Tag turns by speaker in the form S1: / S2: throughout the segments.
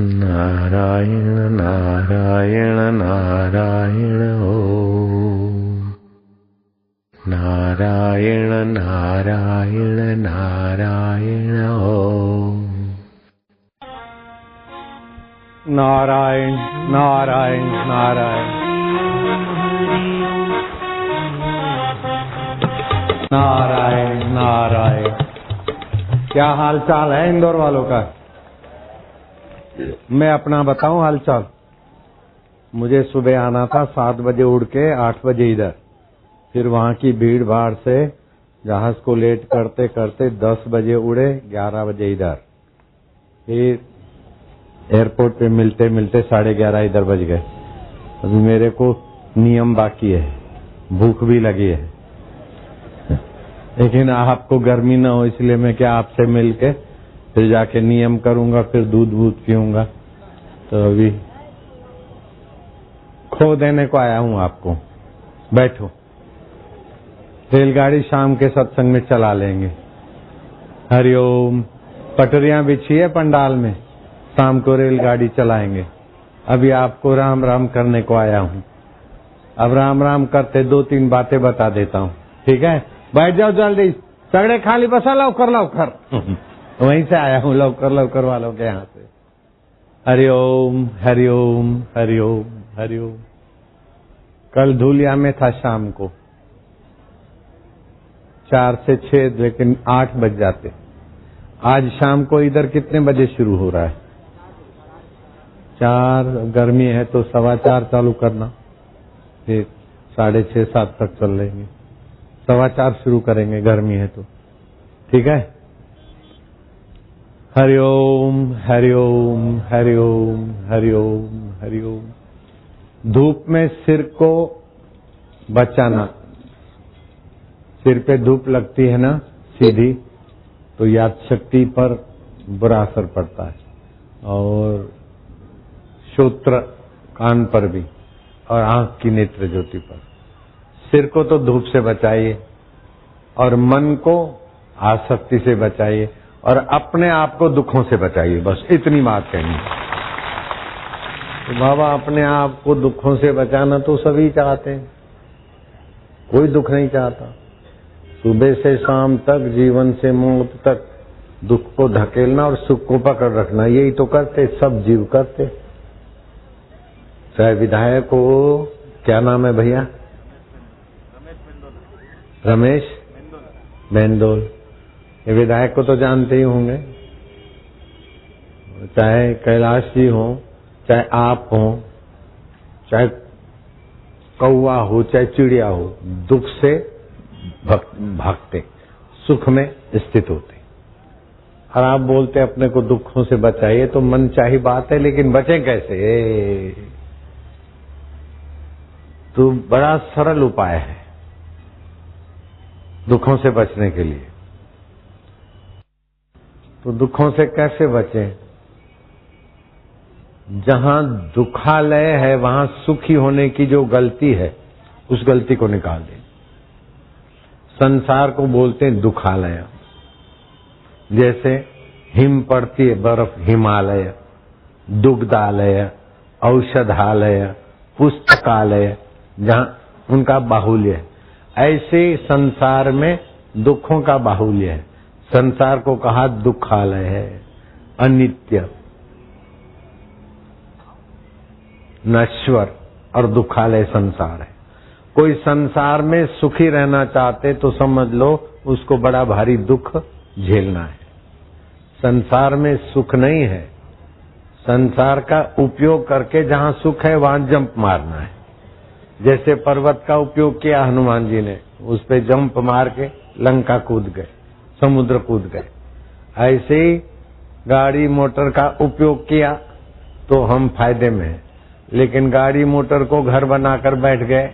S1: नारायण नारायण नारायण ओम। नारायण नारायण नारायण ओम।
S2: नारायण नारायण नारायण नारायण नारायण। क्या हाल चाल है इंदौर वालों का? मैं अपना बताऊं हालचाल। मुझे सुबह आना था 7 बजे उड़ के 8 बजे इधर, फिर वहां की भीड़ भाड़ से जहाज को लेट करते करते 10 बजे उड़े, 11 बजे इधर, फिर एयरपोर्ट पे मिलते मिलते 11:30 इधर बज गए। अभी मेरे को नियम बाकी है, भूख भी लगी है, लेकिन आपको गर्मी ना हो इसलिए मैं क्या आपसे मिलके फिर जाके नियम करूंगा, फिर दूध पीऊंगा। तो अभी खो देने को आया हूं आपको। बैठो, रेलगाड़ी शाम के सत्संग में चला लेंगे। हरिओम। पटरियां बिछी है पंडाल में, शाम को रेलगाड़ी चलाएंगे। अभी आपको राम राम करने को आया हूं। अब राम राम करते 2-3 बातें बता देता हूं, ठीक है? बैठ जाओ जल्दी, सगड़े खाली बसा लवकर लवकर। वहीं से आया हूं, लवकर वालों के यहाँ से। हरिओम हरिओम हरिओम हरिओम। कल धूलिया में था शाम को 4 से 6, लेकिन 8 बज जाते। आज शाम को इधर कितने बजे शुरू हो रहा है? 4। गर्मी है तो 4:15 चालू करना, फिर 6:30-7 तक चल लेंगे। 4:15 शुरू करेंगे, गर्मी है तो, ठीक है? हरिओम हरिओम हरिओम हरिओम हरिओम। धूप में सिर को बचाना। सिर पे धूप लगती है ना सीधी, तो याद शक्ति पर बुरा असर पड़ता है, और श्रोत्र कान पर भी, और आंख की नेत्र ज्योति पर। सिर को तो धूप से बचाइए, और मन को आसक्ति से बचाइए, और अपने आप को दुखों से बचाइए। बस इतनी बात कहनी है। तो बाबा अपने आप को दुखों से बचाना तो सभी चाहते हैं, कोई दुख नहीं चाहता। सुबह से शाम तक, जीवन से मौत तक दुख को धकेलना और सुख को पकड़ रखना, यही तो करते सब जीव करते। चाहे विधायक हो, क्या नाम है भैया? रमेश मेंदोल। ये विधायक को तो जानते ही होंगे। चाहे कैलाश जी हो, चाहे आप हो, चाहे कौवा हो, चाहे चिड़िया हो, दुख से भागते, सुख में स्थित होते। और आप बोलते अपने को दुखों से बचाइए, तो मन चाही बात है, लेकिन बचे कैसे? तो बड़ा सरल उपाय है दुखों से बचने के लिए। तो दुखों से कैसे बचें? जहां दुखालय है वहां सुखी होने की जो गलती है, उस गलती को निकाल दें। संसार को बोलते हैं दुखालय। जैसे हिम पड़ती है, बर्फ हिमालय, दुग्धालय, औषधालय, पुस्तकालय, जहां उनका बाहुल्य है, ऐसे संसार में दुखों का बाहुल्य है। संसार को कहा दुखालय है, अनित्य, नश्वर और दुखालय संसार है। कोई संसार में सुखी रहना चाहते तो समझ लो उसको बड़ा भारी दुख झेलना है। संसार में सुख नहीं है, संसार का उपयोग करके जहां सुख है वहां जंप मारना है। जैसे पर्वत का उपयोग किया हनुमान जी ने, उस पे जंप मार के लंका कूद गए, समुद्र कूद गए। ऐसे ही गाड़ी मोटर का उपयोग किया तो हम फायदे में हैं, लेकिन गाड़ी मोटर को घर बनाकर बैठ गए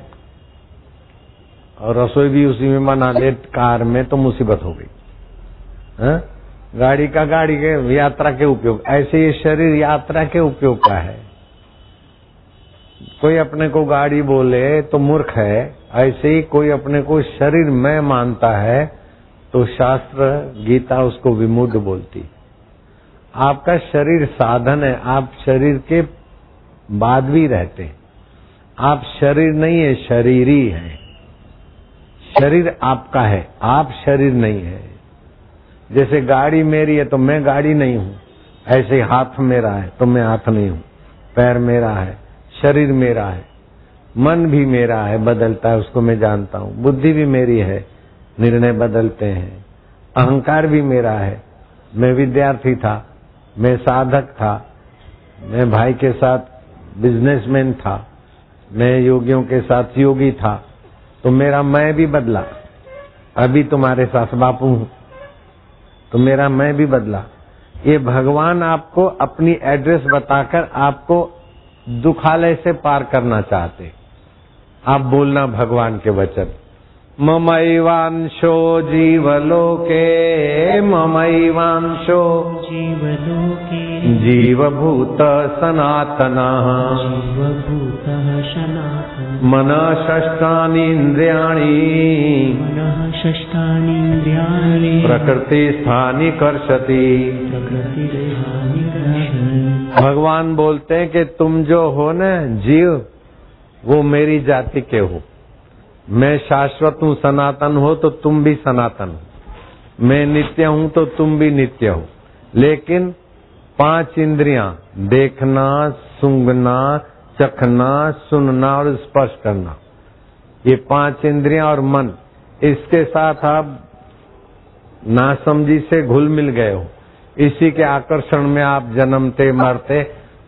S2: और रसोई भी उसी में बना ले कार में, तो मुसीबत हो गई। गाड़ी के यात्रा के उपयोग, ऐसे ये शरीर यात्रा के उपयोग का है। कोई अपने को गाड़ी बोले तो मूर्ख है, ऐसे ही कोई अपने को शरीर में मानता है तो शास्त्र गीता उसको विमूढ़ बोलती। आपका शरीर साधन है, आप शरीर के बाद भी रहते हैं। आप शरीर नहीं है, शरीरी है। शरीर आपका है, आप शरीर नहीं है। जैसे गाड़ी मेरी है तो मैं गाड़ी नहीं हूं, ऐसे हाथ मेरा है तो मैं हाथ नहीं हूं, पैर मेरा है, शरीर मेरा है, मन भी मेरा है, बदलता है, उसको मैं जानता हूं। बुद्धि भी मेरी है, निर्णय बदलते हैं। अहंकार भी मेरा है, मैं विद्यार्थी था, मैं साधक था, मैं भाई के साथ बिजनेसमैन था, मैं योगियों के साथ योगी था, तो मेरा मैं भी बदला। अभी तुम्हारे सास बापू हूं तो मेरा मैं भी बदला। ये भगवान आपको अपनी एड्रेस बताकर आपको दुखालय से पार करना चाहते। आप बोलना भगवान के वचन, ममैवांशो जीवलोके, ममैवांशो
S3: जीवलोके
S2: जीवभूत सनातनः,
S3: जीवभूतः सनातनः,
S2: मनः षष्ठानीन्द्रियाणि
S3: मनः षष्ठानीन्द्रियाणि
S2: प्रकृतिस्थानि कर्षति।
S3: प्रकृतिस्थानि कर्षति।
S2: भगवान बोलते हैं कि तुम जो हो न जीव, वो मेरी जाति के हो। मैं शाश्वत हूँ, सनातन हो तो तुम भी सनातन हो। मैं नित्य हूँ तो तुम भी नित्य हो। लेकिन 5 इंद्रियां, देखना, सूंघना, चखना, सुनना और स्पर्श करना, ये 5 इंद्रियां और मन, इसके साथ आप नासमझी से घुल मिल गए हो। इसी के आकर्षण में आप जन्मते मरते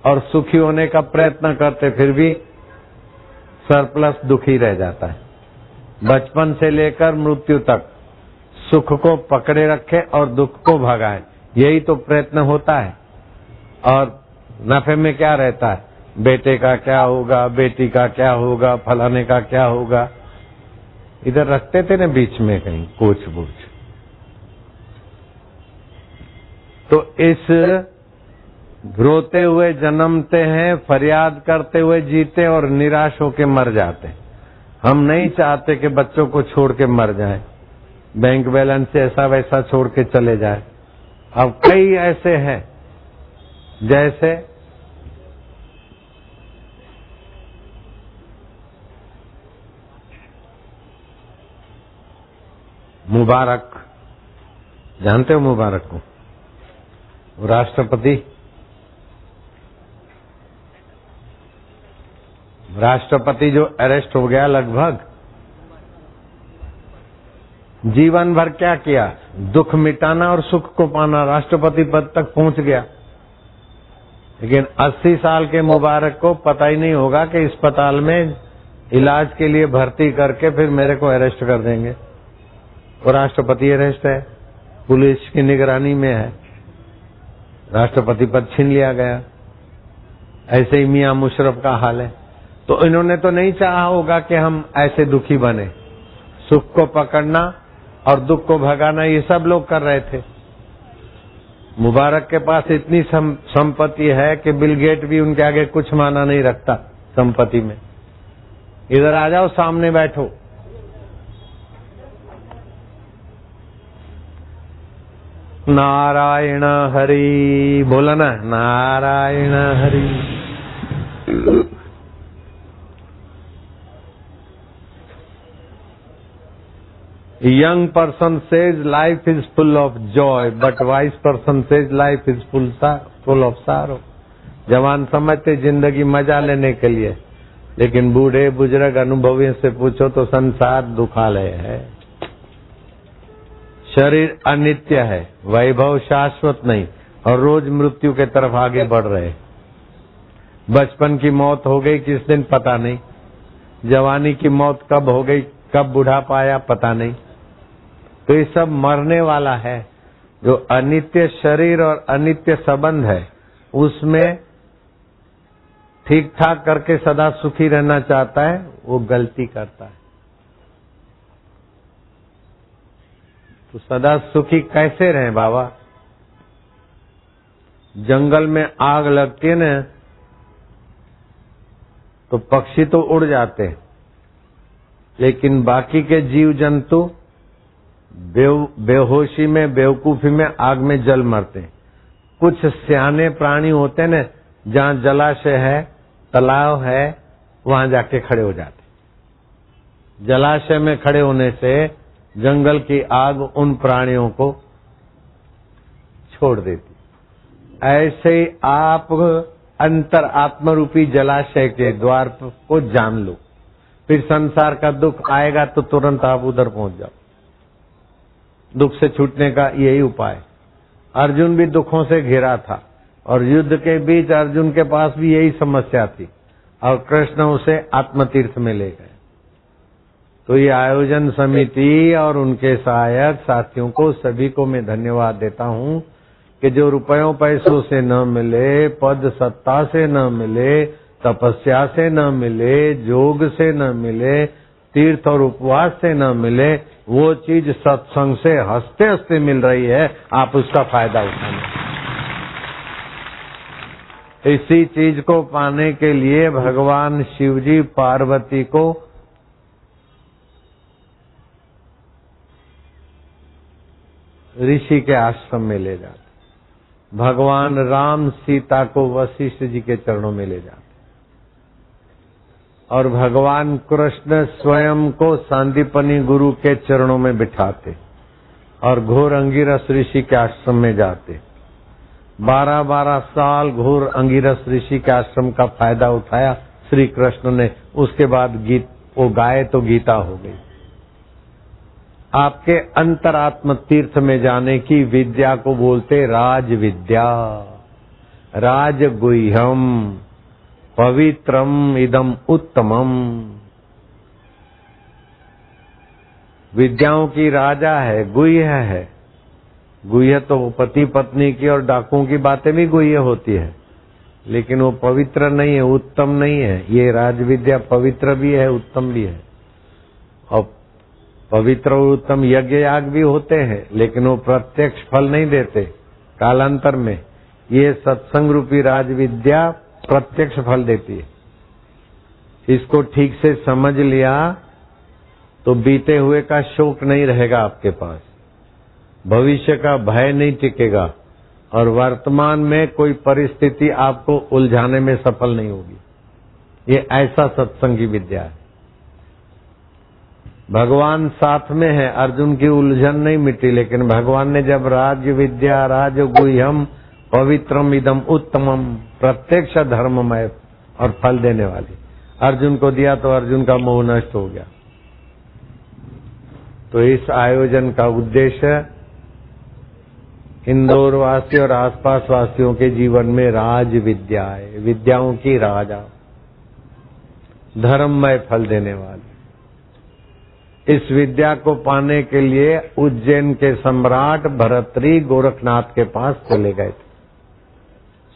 S2: और सुखी होने का प्रयत्न करते, फिर भी सरप्लस दुखी रह जाता है। बचपन से लेकर मृत्यु तक सुख को पकड़े रखे और दुख को भगाए, यही तो प्रयत्न होता है। और नफे में क्या रहता है, बेटे का क्या होगा, बेटी का क्या होगा, फलाने का क्या होगा। इधर रखते थे न बीच में कहीं कोच बूच। तो इस रोते हुए जन्मते हैं, फरियाद करते हुए जीते और निराश होके मर जाते हैं। हम नहीं चाहते कि बच्चों को छोड़ के मर जाएं, बैंक बैलेंस से ऐसा वैसा छोड़ के चले जाए। अब कई ऐसे हैं, जैसे मुबारक, जानते हो मुबारक को, राष्ट्रपति जो अरेस्ट हो गया, लगभग जीवन भर क्या किया, दुख मिटाना और सुख को पाना, राष्ट्रपति पद तक पहुंच गया। लेकिन 80 साल के मुबारक को पता ही नहीं होगा कि अस्पताल में इलाज के लिए भर्ती करके फिर मेरे को अरेस्ट कर देंगे। वो राष्ट्रपति अरेस्ट है, पुलिस की निगरानी में है, राष्ट्रपति पद छीन लिया गया। ऐसे ही मियां मुशर्रफ का हाल है। तो इन्होंने तो नहीं चाहा होगा कि हम ऐसे दुखी बने। सुख को पकड़ना और दुख को भगाना ये सब लोग कर रहे थे। मुबारक के पास इतनी संपत्ति है कि बिल गेट भी उनके आगे कुछ माना नहीं रखता संपत्ति में। इधर आ जाओ, सामने बैठो। नारायण हरि, बोला ना, Narayan Hari. Young person says life is full of joy, but wise person says life is full of sorrow. जवान समझते जिंदगी मजा लेने के लिए, लेकिन बूढ़े बुजुर्ग अनुभवियों से पूछो तो संसार दुखालय है। शरीर अनित्य है, वैभव शाश्वत नहीं, और रोज मृत्यु के तरफ आगे बढ़ रहे। बचपन की मौत हो गई किस दिन पता नहीं, जवानी की मौत कब हो गई, कब बुढ़ापा आया पता नहीं। तो ये सब मरने वाला है। जो अनित्य शरीर और अनित्य संबंध है, उसमें ठीक ठाक करके सदा सुखी रहना चाहता है, वो गलती करता है। तो सदा सुखी कैसे रहें बाबा? जंगल में आग लगती है ना, तो पक्षी तो उड़ जाते हैं, लेकिन बाकी के जीव जंतु बेहोशी में, बेवकूफी में आग में जल मरते हैं। कुछ सियाने प्राणी होते न, जहाँ जलाशय है, तालाब है, वहां जाके खड़े हो जाते। जलाशय में खड़े होने से जंगल की आग उन प्राणियों को छोड़ देती। ऐसे ही आप अंतर आत्मरूपी जलाशय के द्वार को जान लो, फिर संसार का दुख आएगा तो तुरंत आप उधर पहुंच जाओ। दुख से छूटने का यही उपाय। अर्जुन भी दुखों से घिरा था और युद्ध के बीच अर्जुन के पास भी यही समस्या थी और कृष्ण उसे आत्मतीर्थ में ले गए। तो ये आयोजन समिति और उनके सहायक साथियों को सभी को मैं धन्यवाद देता हूँ कि जो रुपयों पैसों से न मिले, पद सत्ता से न मिले, तपस्या से न मिले, योग से न मिले, तीर्थ और उपवास से न मिले, वो चीज सत्संग से हंसते हंसते मिल रही है। आप उसका फायदा उठाएं। इसी चीज को पाने के लिए भगवान शिवजी पार्वती को ऋषि के आश्रम में ले जाते, भगवान राम सीता को वशिष्ठ जी के चरणों में ले जाते और भगवान कृष्ण स्वयं को सांदीपनी गुरु के चरणों में बिठाते और घोर अंगिरस ऋषि के आश्रम में जाते। 12-12 साल घोर अंगिरस ऋषि के आश्रम का फायदा उठाया श्री कृष्ण ने। उसके बाद गीत वो गाए तो गीता हो गई। आपके अंतरात्म तीर्थ में जाने की विद्या को बोलते राज विद्या। राज गुह्यम पवित्रम इदम उत्तमम। विद्याओं की राजा है, गुह्य है। गुह्य तो पति पत्नी की और डाकुओं की बातें भी गुह्य होती है, लेकिन वो पवित्र नहीं है, उत्तम नहीं है। ये राज विद्या पवित्र भी है, उत्तम भी है। और पवित्र और उत्तम यज्ञ याग भी होते हैं, लेकिन वो प्रत्यक्ष फल नहीं देते, कालांतर में। ये सत्संग रूपी राज विद्या प्रत्यक्ष फल देती है। इसको ठीक से समझ लिया तो बीते हुए का शोक नहीं रहेगा आपके पास, भविष्य का भय नहीं टिकेगा और वर्तमान में कोई परिस्थिति आपको उलझाने में सफल नहीं होगी। ये ऐसा सत्संग की विद्या है। भगवान साथ में है, अर्जुन की उलझन नहीं मिटी, लेकिन भगवान ने जब राज विद्या राज गुह्यम पवित्रम इदम उत्तमम प्रत्यक्ष धर्ममय और फल देने वाली अर्जुन को दिया तो अर्जुन का मोह नष्ट हो गया। तो इस आयोजन का उद्देश्य इंदौर वासी और आसपास वासियों के जीवन में राज विद्या है, विद्याओं की राजा, धर्ममय फल देने वाली। इस विद्या को पाने के लिए उज्जैन के सम्राट भरतरी गोरखनाथ के पास चले गए थे।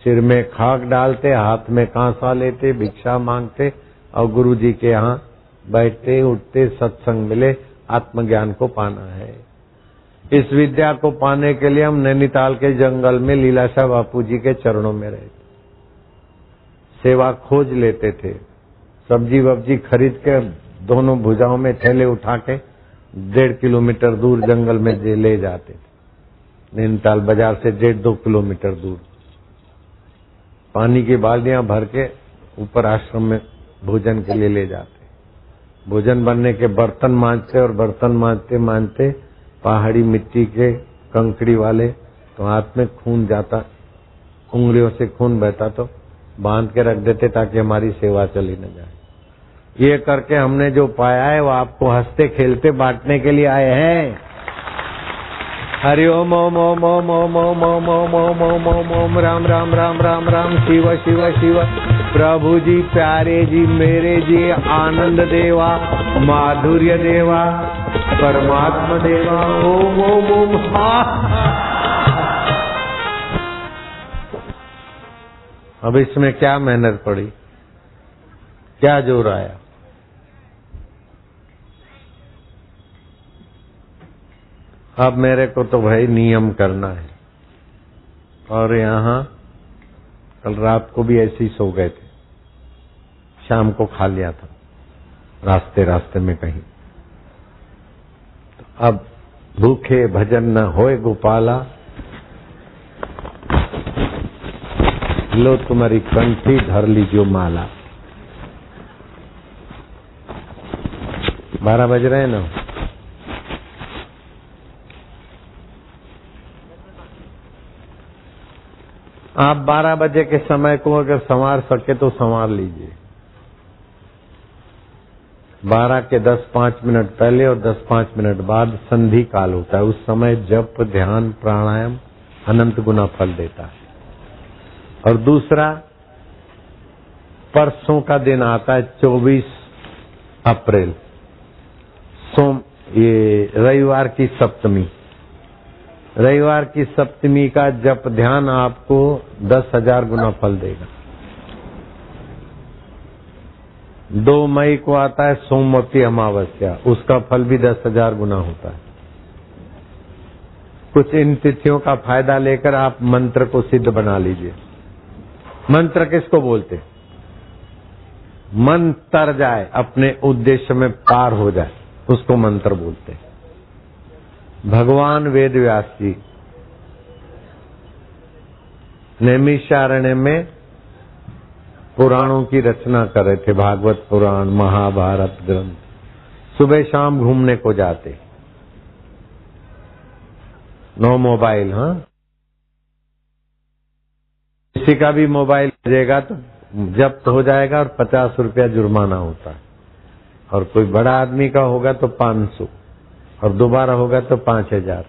S2: सिर में खाक डालते, हाथ में कांसा लेते, भिक्षा मांगते और गुरु जी के यहाँ बैठते उठते, सत्संग मिले, आत्मज्ञान को पाना है। इस विद्या को पाने के लिए हम नैनीताल के जंगल में लीलाशाह बापू जी के चरणों में रहे। सेवा खोज लेते थे, सब्जी वब्जी खरीद के दोनों भुजाओं में थैले उठा के 1.5 किलोमीटर दूर जंगल में ले जाते थे। नैनीताल बाजार से 1.5-2 किलोमीटर दूर पानी की बाल्टियां भर के ऊपर आश्रम में भोजन के लिए ले जाते। भोजन बनने के बर्तन मांजते और बर्तन मांजते मांजते पहाड़ी मिट्टी के कंकड़ी वाले तो हाथ में खून जाता, उंगलियों से खून बहता तो बांध के रख देते ताकि हमारी सेवा चली न जाए। ये करके हमने जो पाया है वो आपको हंसते खेलते बांटने के लिए आए हैं। हरि ओम ओम ओम ओम ओम ओम ओम ओम ओम ओम ओम ओम राम राम राम राम राम शिव शिव शिव। प्रभु जी प्यारे जी मेरे जी आनंद देवा माधुर्य देवा परमात्मा देवा ओम ओम ओम। अब इसमें क्या मेहनत पड़ी, क्या जोर आया? अब मेरे को तो भाई नियम करना है। और यहाँ कल रात को भी ऐसे ही सो गए थे, शाम को खा लिया था रास्ते रास्ते में कहीं। तो अब भूखे भजन न होए गोपाला, लो तुम्हारी कंठी धर लीजिए माला। 12 बज रहे हैं ना। आप 12 बजे के समय को अगर संवार सके तो संवार लीजिए। 12 के 10-5 मिनट पहले और 10-5 मिनट बाद संधि काल होता है। उस समय जप, ध्यान, प्राणायाम अनंत गुना फल देता है। और दूसरा, परसों का दिन आता है 24 अप्रैल, ये रविवार की सप्तमी। रविवार की सप्तमी का जप ध्यान आपको 10,000 गुना फल देगा। 2 मई को आता है सोमवती अमावस्या, उसका फल भी 10,000 गुना होता है। कुछ इन तिथियों का फायदा लेकर आप मंत्र को सिद्ध बना लीजिए। मंत्र किसको बोलते? मन तर जाए, अपने उद्देश्य में पार हो जाए, उसको मंत्र बोलते हैं। भगवान वेद व्यास जी नैमिषारण्य में पुराणों की रचना कर रहे थे, भागवत पुराण, महाभारत ग्रंथ। सुबह शाम घूमने को जाते, नो मोबाइल। हाँ, किसी का भी मोबाइल बजेगा तो जब्त हो जाएगा और 50 रुपया जुर्माना होता है। और कोई बड़ा आदमी का होगा तो 500 और दोबारा होगा तो 5000।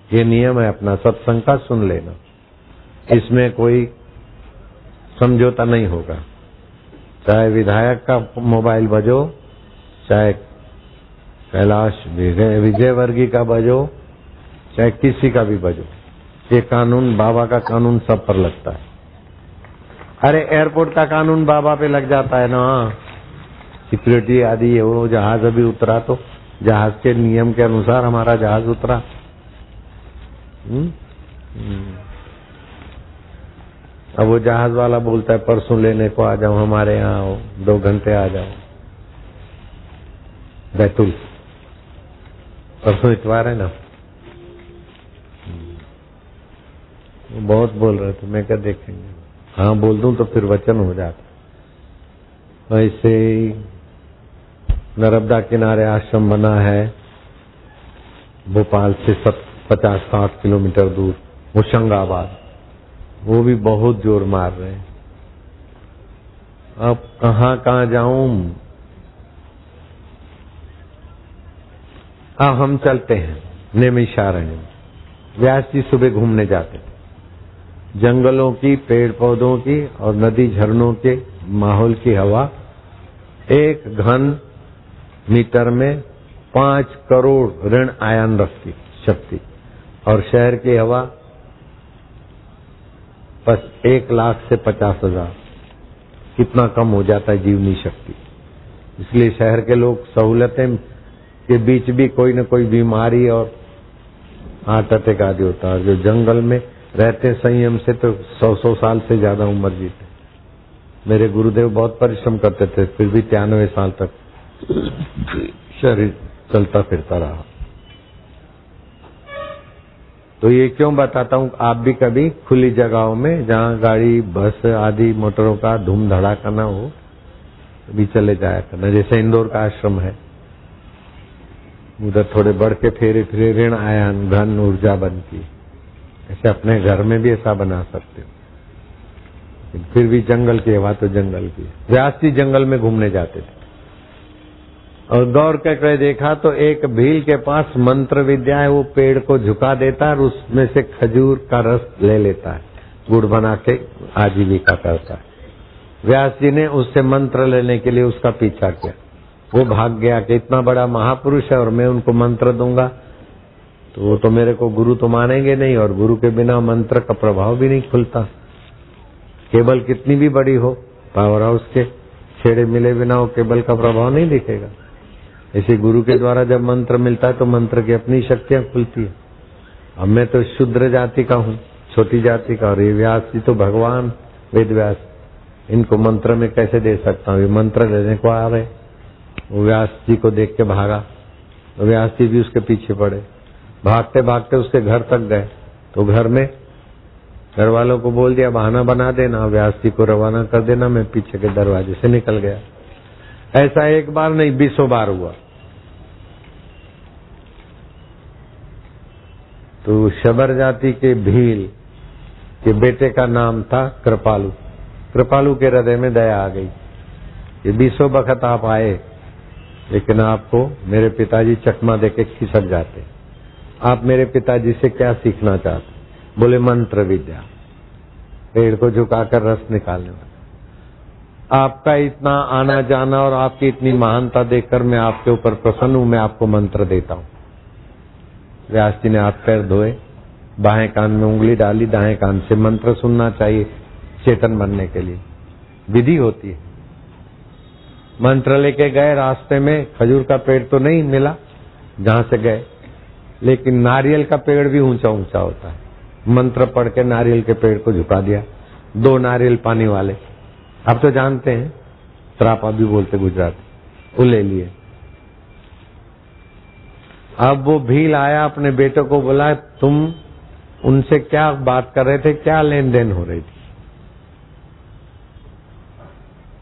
S2: ये नियम है अपना। सत्संग का सुन लेना, इसमें कोई समझौता नहीं होगा। चाहे विधायक का मोबाइल बजो, चाहे कैलाश विजयवर्गीय का बजो, चाहे किसी का भी बजो, ये कानून, बाबा का कानून सब पर लगता है। अरे एयरपोर्ट का कानून बाबा पे लग जाता है ना, सिक्योरिटी आदि है। वो जहाज अभी उतरा तो जहाज के नियम के अनुसार हमारा जहाज उतरा। अब वो जहाज वाला बोलता है परसों लेने को आ जाओ, हमारे यहाँ आओ, 2 घंटे आ जाओ। बैतूल परसों इतवार है ना। वो बहुत बोल रहे थे, मैं क्या देखेंगे। हाँ बोल दूं तो फिर वचन हो जाता। ऐसे नर्मदा किनारे आश्रम बना है भोपाल से 50-60 किलोमीटर दूर, होशंगाबाद। वो भी बहुत जोर मार रहे हैं। अब कहाँ जाऊं। हम चलते हैं नैमिषारण्य में। व्यास जी सुबह घूमने जाते थे। जंगलों की, पेड़ पौधों की और नदी झरनों के माहौल की हवा 1 घन मीटर में 5 करोड़ ऋण आयन रखती शक्ति, और शहर की हवा 1 लाख से 50,000। कितना कम हो जाता है जीवनी शक्ति। इसलिए शहर के लोग सहूलतें के बीच भी कोई न कोई बीमारी और हार्ट अटैक आदि होता है। जो जंगल में रहते संयम से तो 100 साल से ज्यादा उम्र जीते। मेरे गुरुदेव बहुत परिश्रम करते थे, फिर भी 93 साल तक शरीर चलता फिरता रहा। तो ये क्यों बताता हूँ, आप भी कभी खुली जगहों में जहाँ गाड़ी, बस आदि मोटरों का धूम धड़ाका न हो, भी चले जाया करना। जैसे इंदौर का आश्रम है, उधर थोड़े बढ़ के फेरे फिरे ऋण आयन घन ऊर्जा बनती। ऐसे अपने घर में भी ऐसा बना सकते हो। फिर भी जंगल की हवा तो जंगल की। व्यास जी जंगल में घूमने जाते थे और गौर करके देखा तो एक भील के पास मंत्र विद्या है। वो पेड़ को झुका देता है और उसमें से खजूर का रस ले लेता है, गुड़ बना के आजीविका करता है। व्यास जी ने उससे मंत्र लेने के लिए उसका पीछा किया। वो भाग गया कि इतना बड़ा महापुरुष है और मैं उनको मंत्र दूंगा तो वो तो मेरे को गुरु तो मानेंगे नहीं, और गुरु के बिना मंत्र का प्रभाव भी नहीं खुलता। केबल कितनी भी बड़ी हो, पावर हाउस के छेड़े मिले बिना वो केबल का प्रभाव नहीं दिखेगा। इसी गुरु के द्वारा जब मंत्र मिलता है तो मंत्र की अपनी शक्तियां खुलती है। अब मैं तो शूद्र जाति का हूँ, छोटी जाति का, और ये व्यास जी तो भगवान वेद व्यास, इनको मंत्र में कैसे दे सकता हूँ। ये मंत्र लेने को आ रहे। वो व्यास जी को देख के भागा तो व्यास जी भी उसके पीछे पड़े। भागते भागते उसके घर तक गए तो घर में घर वालों को बोल दिया बहाना बना देना, व्यास जी को रवाना कर देना, मैं पीछे के दरवाजे से निकल गया। ऐसा एक बार नहीं 20 बार हुआ। तो शबर जाति के भील के बेटे का नाम था कृपालु। कृपालु के हृदय में दया आ गई। ये 20 बखत आप आए, लेकिन आपको मेरे पिताजी चकमा देके खिसक जाते। आप मेरे पिताजी से क्या सीखना चाहते? बोले मंत्र विद्या, पेड़ को झुकाकर रस निकालने वाला। आपका इतना आना जाना और आपकी इतनी महानता देखकर मैं आपके ऊपर प्रसन्न हूं, मैं आपको मंत्र देता हूं। व्यास जी ने हाथ पैर धोए, बाएं कान में उंगली डाली, दाएं कान से मंत्र सुनना चाहिए चेतन बनने के लिए, विधि होती है। मंत्र लेके गए, रास्ते में खजूर का पेड़ तो नहीं मिला जहां से गए, लेकिन नारियल का पेड़ भी ऊंचा ऊंचा होता है। मंत्र पढ़ के नारियल के पेड़ को झुका दिया। 2 नारियल पानी वाले, आप तो जानते हैं, त्रापा भी बोलते गुजराती, वो ले लिए। अब वो भील आया, अपने बेटे को बोला तुम उनसे क्या बात कर रहे थे, क्या लेन देन हो रही थी?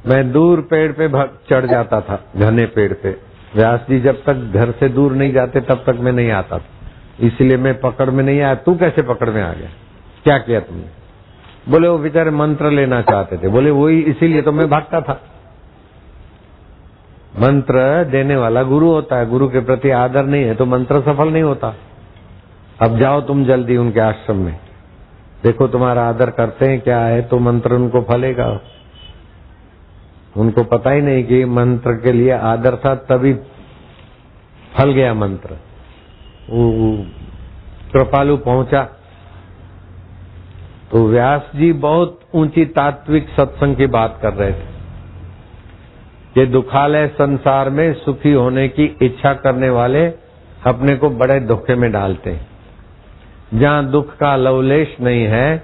S2: मैं दूर पेड़ पे चढ़ जाता था, घने पेड़ पे। व्यास जी जब तक घर से दूर नहीं जाते तब तक मैं नहीं आता था, इसलिए मैं पकड़ में नहीं आया। तू कैसे पकड़ में आ गया? क्या किया तुमने? बोले वो बेचारे मंत्र लेना चाहते थे। बोले वही, इसीलिए तो मैं भागता था। मंत्र देने वाला गुरु होता है, गुरु के प्रति आदर नहीं है तो मंत्र सफल नहीं होता। अब जाओ तुम जल्दी उनके आश्रम में, देखो तुम्हारा आदर करते हैं क्या है, तो मंत्र उनको फलेगा। उनको पता ही नहीं कि मंत्र के लिए आदर था, तभी फल गया मंत्र। कृपालु पहुंचा तो व्यास जी बहुत ऊंची तात्विक सत्संग की बात कर रहे थे कि दुखालय संसार में सुखी होने की इच्छा करने वाले अपने को बड़े धोखे में डालते हैं। जहां दुख का लवलेश नहीं है,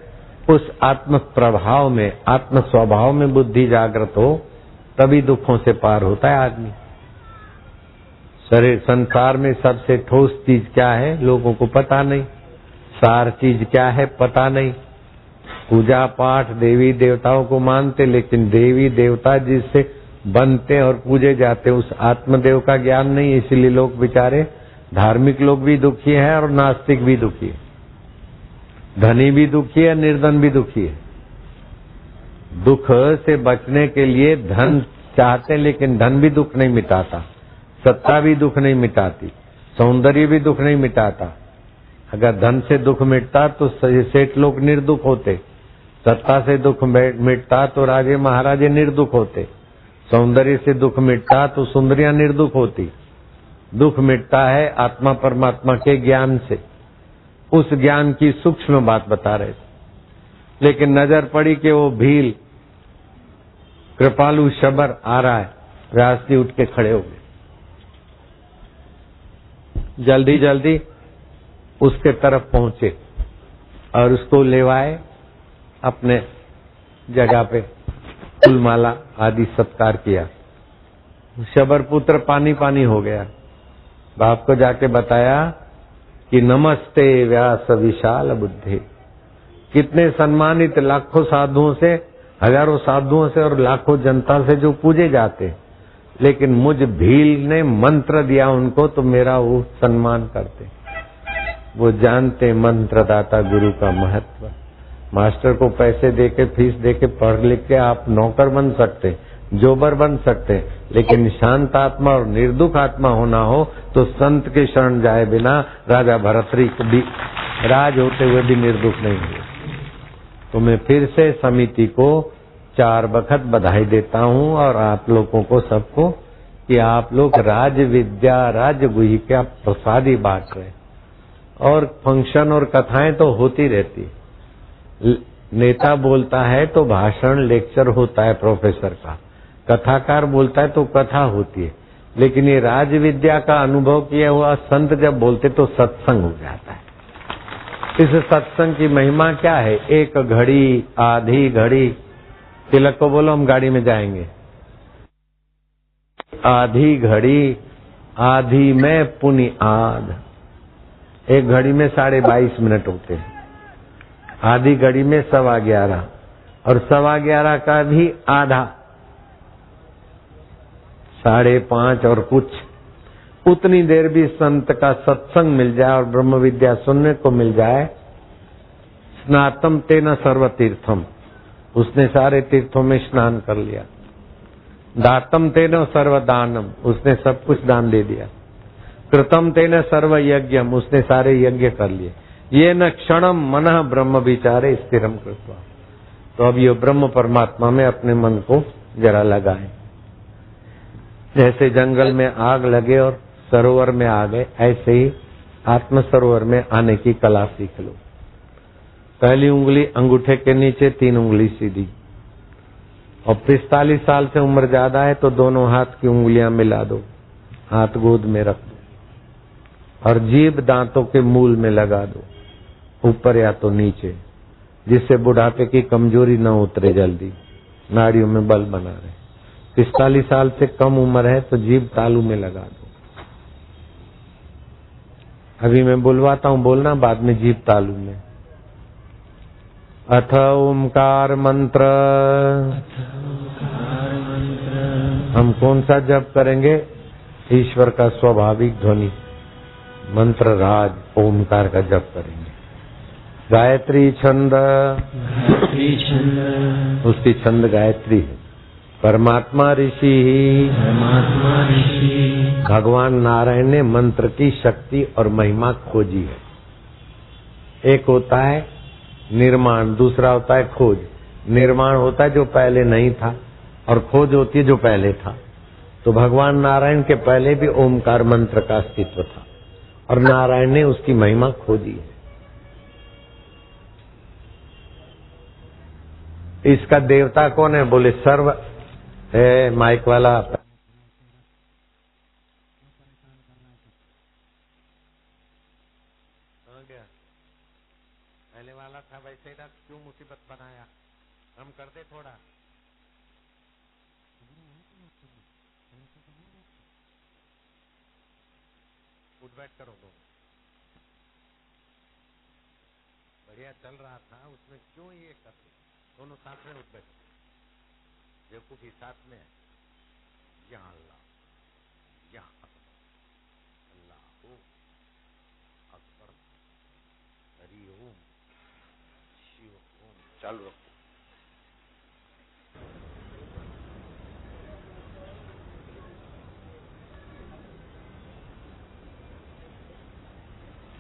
S2: उस आत्म प्रभाव में, आत्म स्वभाव में बुद्धि जागृत हो, तभी दुखों से पार होता है आदमी। शरीर संसार में सबसे ठोस चीज क्या है, लोगों को पता नहीं। सार चीज क्या है, पता नहीं। पूजा पाठ देवी देवताओं को मानते, लेकिन देवी देवता जिससे बनते और पूजे जाते उस आत्मदेव का ज्ञान नहीं। इसीलिए लोग बेचारे, धार्मिक लोग भी दुखी है और नास्तिक भी दुखी है, धनी भी दुखी है, निर्धन भी दुखी है। दुख से बचने के लिए धन चाहते, लेकिन धन भी दुख नहीं मिटाता, सत्ता भी दुख नहीं मिटाती, सौंदर्य भी दुख नहीं मिटाता। अगर धन से दुख मिटता तो सेठ लोग निर्दुख होते, सत्ता से दुख मिटता तो राजे महाराजे निर्दुख होते, सौंदर्य से दुख मिटता तो सुंदरियां निर्दुख होती। दुख मिटता है आत्मा परमात्मा के ज्ञान से। उस ज्ञान की सूक्ष्म बात बता रहे थे, लेकिन नजर पड़ी कि वो भील कृपालु शबर आ रहा है। व्यास जी उठ के खड़े हो गए, जल्दी जल्दी उसके तरफ पहुंचे और उसको लेवाए अपने जगह पे, फूलमाला आदि सत्कार किया। शबर पुत्र पानी पानी हो गया। बाप को जाके बताया कि नमस्ते व्यास विशाल बुद्धि। कितने सम्मानित, लाखों साधुओं से, हजारों साधुओं से और लाखों जनता से जो पूजे जाते, लेकिन मुझ भील ने मंत्र दिया उनको तो मेरा वो सम्मान करते। वो जानते मंत्रदाता गुरु का महत्व। मास्टर को पैसे देके, फीस देके पढ़ लिख के आप नौकर बन सकते, जोबर बन सकते, लेकिन शांत आत्मा और निर्दुख आत्मा होना हो तो संत के शरण जाए बिना राजा भरतरी भी राज होते हुए भी निर्दुख नहीं हुए। तो मैं फिर से समिति को 4 बखत बधाई देता हूं और आप लोगों को सबको कि आप लोग राज विद्या, राज गुही का प्रसादी बांट रहे। और फंक्शन और कथाएं तो होती रहती। नेता बोलता है तो भाषण, लेक्चर होता है प्रोफेसर का, कथाकार बोलता है तो कथा होती है, लेकिन ये राज विद्या का अनुभव किया हुआ संत जब बोलते तो सत्संग हो जाता है। इस सत्संग की महिमा क्या है? 1 घड़ी, आधी घड़ी, तिलक को बोलो हम गाड़ी में जाएंगे। आधी घड़ी, आधी में पुनि आध, 1 घड़ी में 22.5 मिनट होते हैं। आधी घड़ी में 11:15 और 11:15 का भी आधा 5:30 और कुछ, उतनी देर भी संत का सत्संग मिल जाए और ब्रह्म विद्या सुनने को मिल जाए, स्नातम तेन सर्व तीर्थम, उसने सारे तीर्थों में स्नान कर लिया। दातम तेन सर्व दानम, उसने सब कुछ दान दे दिया। कृतम तेन सर्व यज्ञम, उसने सारे यज्ञ कर लिए। ये न क्षणम मनः ब्रह्म विचारे स्थिरम कृत्वा। तो अब ये ब्रह्म परमात्मा में अपने मन को जरा लगाए। जैसे जंगल में आग लगे और सरोवर में आ गए, ऐसे ही आत्म सरोवर में आने की कला सीख लो। पहली उंगली अंगूठे के नीचे, 3 उंगली सीधी। और 45 साल से उम्र ज्यादा है तो दोनों हाथ की उंगलियां मिला दो, हाथ गोद में रख दो और जीभ दांतों के मूल में लगा दो, ऊपर या तो नीचे, जिससे बुढ़ापे की कमजोरी न उतरे जल्दी, नाड़ियों में बल बना रहे। 45 साल से कम उम्र है तो जीभ तालू में लगा दो। अभी मैं बुलवाता हूं, बोलना, बाद में जीभ तालू में। अथ ओमकार मंत्र। हम कौन सा जप करेंगे? ईश्वर का स्वाभाविक ध्वनि मंत्र राज ओमकार का जप करेंगे। गायत्री छंद, उसकी छंद गायत्री है। परमात्मा ऋषि, भगवान नारायण ने मंत्र की शक्ति और महिमा खोजी है। एक होता है निर्माण, दूसरा होता है खोज। निर्माण होता है जो पहले नहीं था और खोज होती है जो पहले था। तो भगवान नारायण के पहले भी ओमकार मंत्र का अस्तित्व था और नारायण ने उसकी महिमा खोजी है। इसका देवता कौन है? बोले सर्व है। माइक वाला पहले वाला था वैसे ही, क्यों मुसीबत बनाया? हम कर दे थोड़ा। उठ बैठ करो, बढ़िया चल रहा था उसमें, क्यों ये कर? दोनों साथ में उठ बैठ, बेवकूफी साथ में है। या अल्लाह, या अल्लाह अकबर, हरि ओम, शिव ओम। चालू रखो।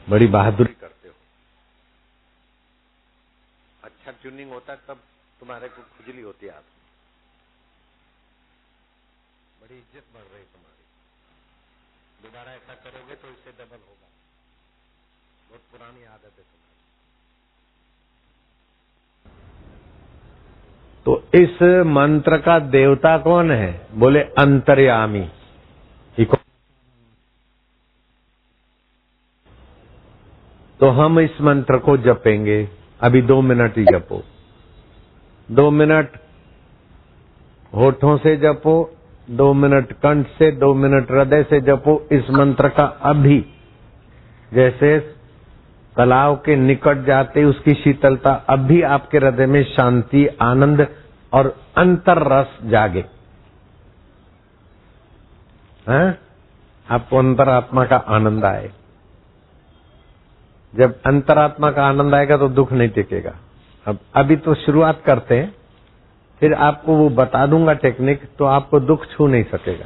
S2: बड़ी बहादुरी करते हो। अच्छा ट्यूनिंग होता है तब तुम्हारे को खुजली होती है। बड़ी इज्जत बढ़ रही तुम्हारी। दोबारा ऐसा करोगे तो इससे डबल होगा। बहुत पुरानी आदत है तुम्हारी। तो इस मंत्र का देवता कौन है? बोले अंतर्यामी। तो हम इस मंत्र को जपेंगे। अभी 2 मिनट ही जपो। 2 मिनट होठों से जपो, 2 मिनट कंठ से, 2 मिनट हृदय से जपो इस मंत्र का। अभी जैसे तालाब के निकट जाते उसकी शीतलता, अभी आपके हृदय में शांति, आनंद और अंतर रस जागे। हैं? आपको अंतरात्मा का आनंद आए। जब अंतरात्मा का आनंद आएगा तो दुख नहीं टिकेगा। अब अभी तो शुरुआत करते हैं, फिर आपको वो बता दूंगा टेक्निक, तो आपको दुख छू नहीं सकेगा।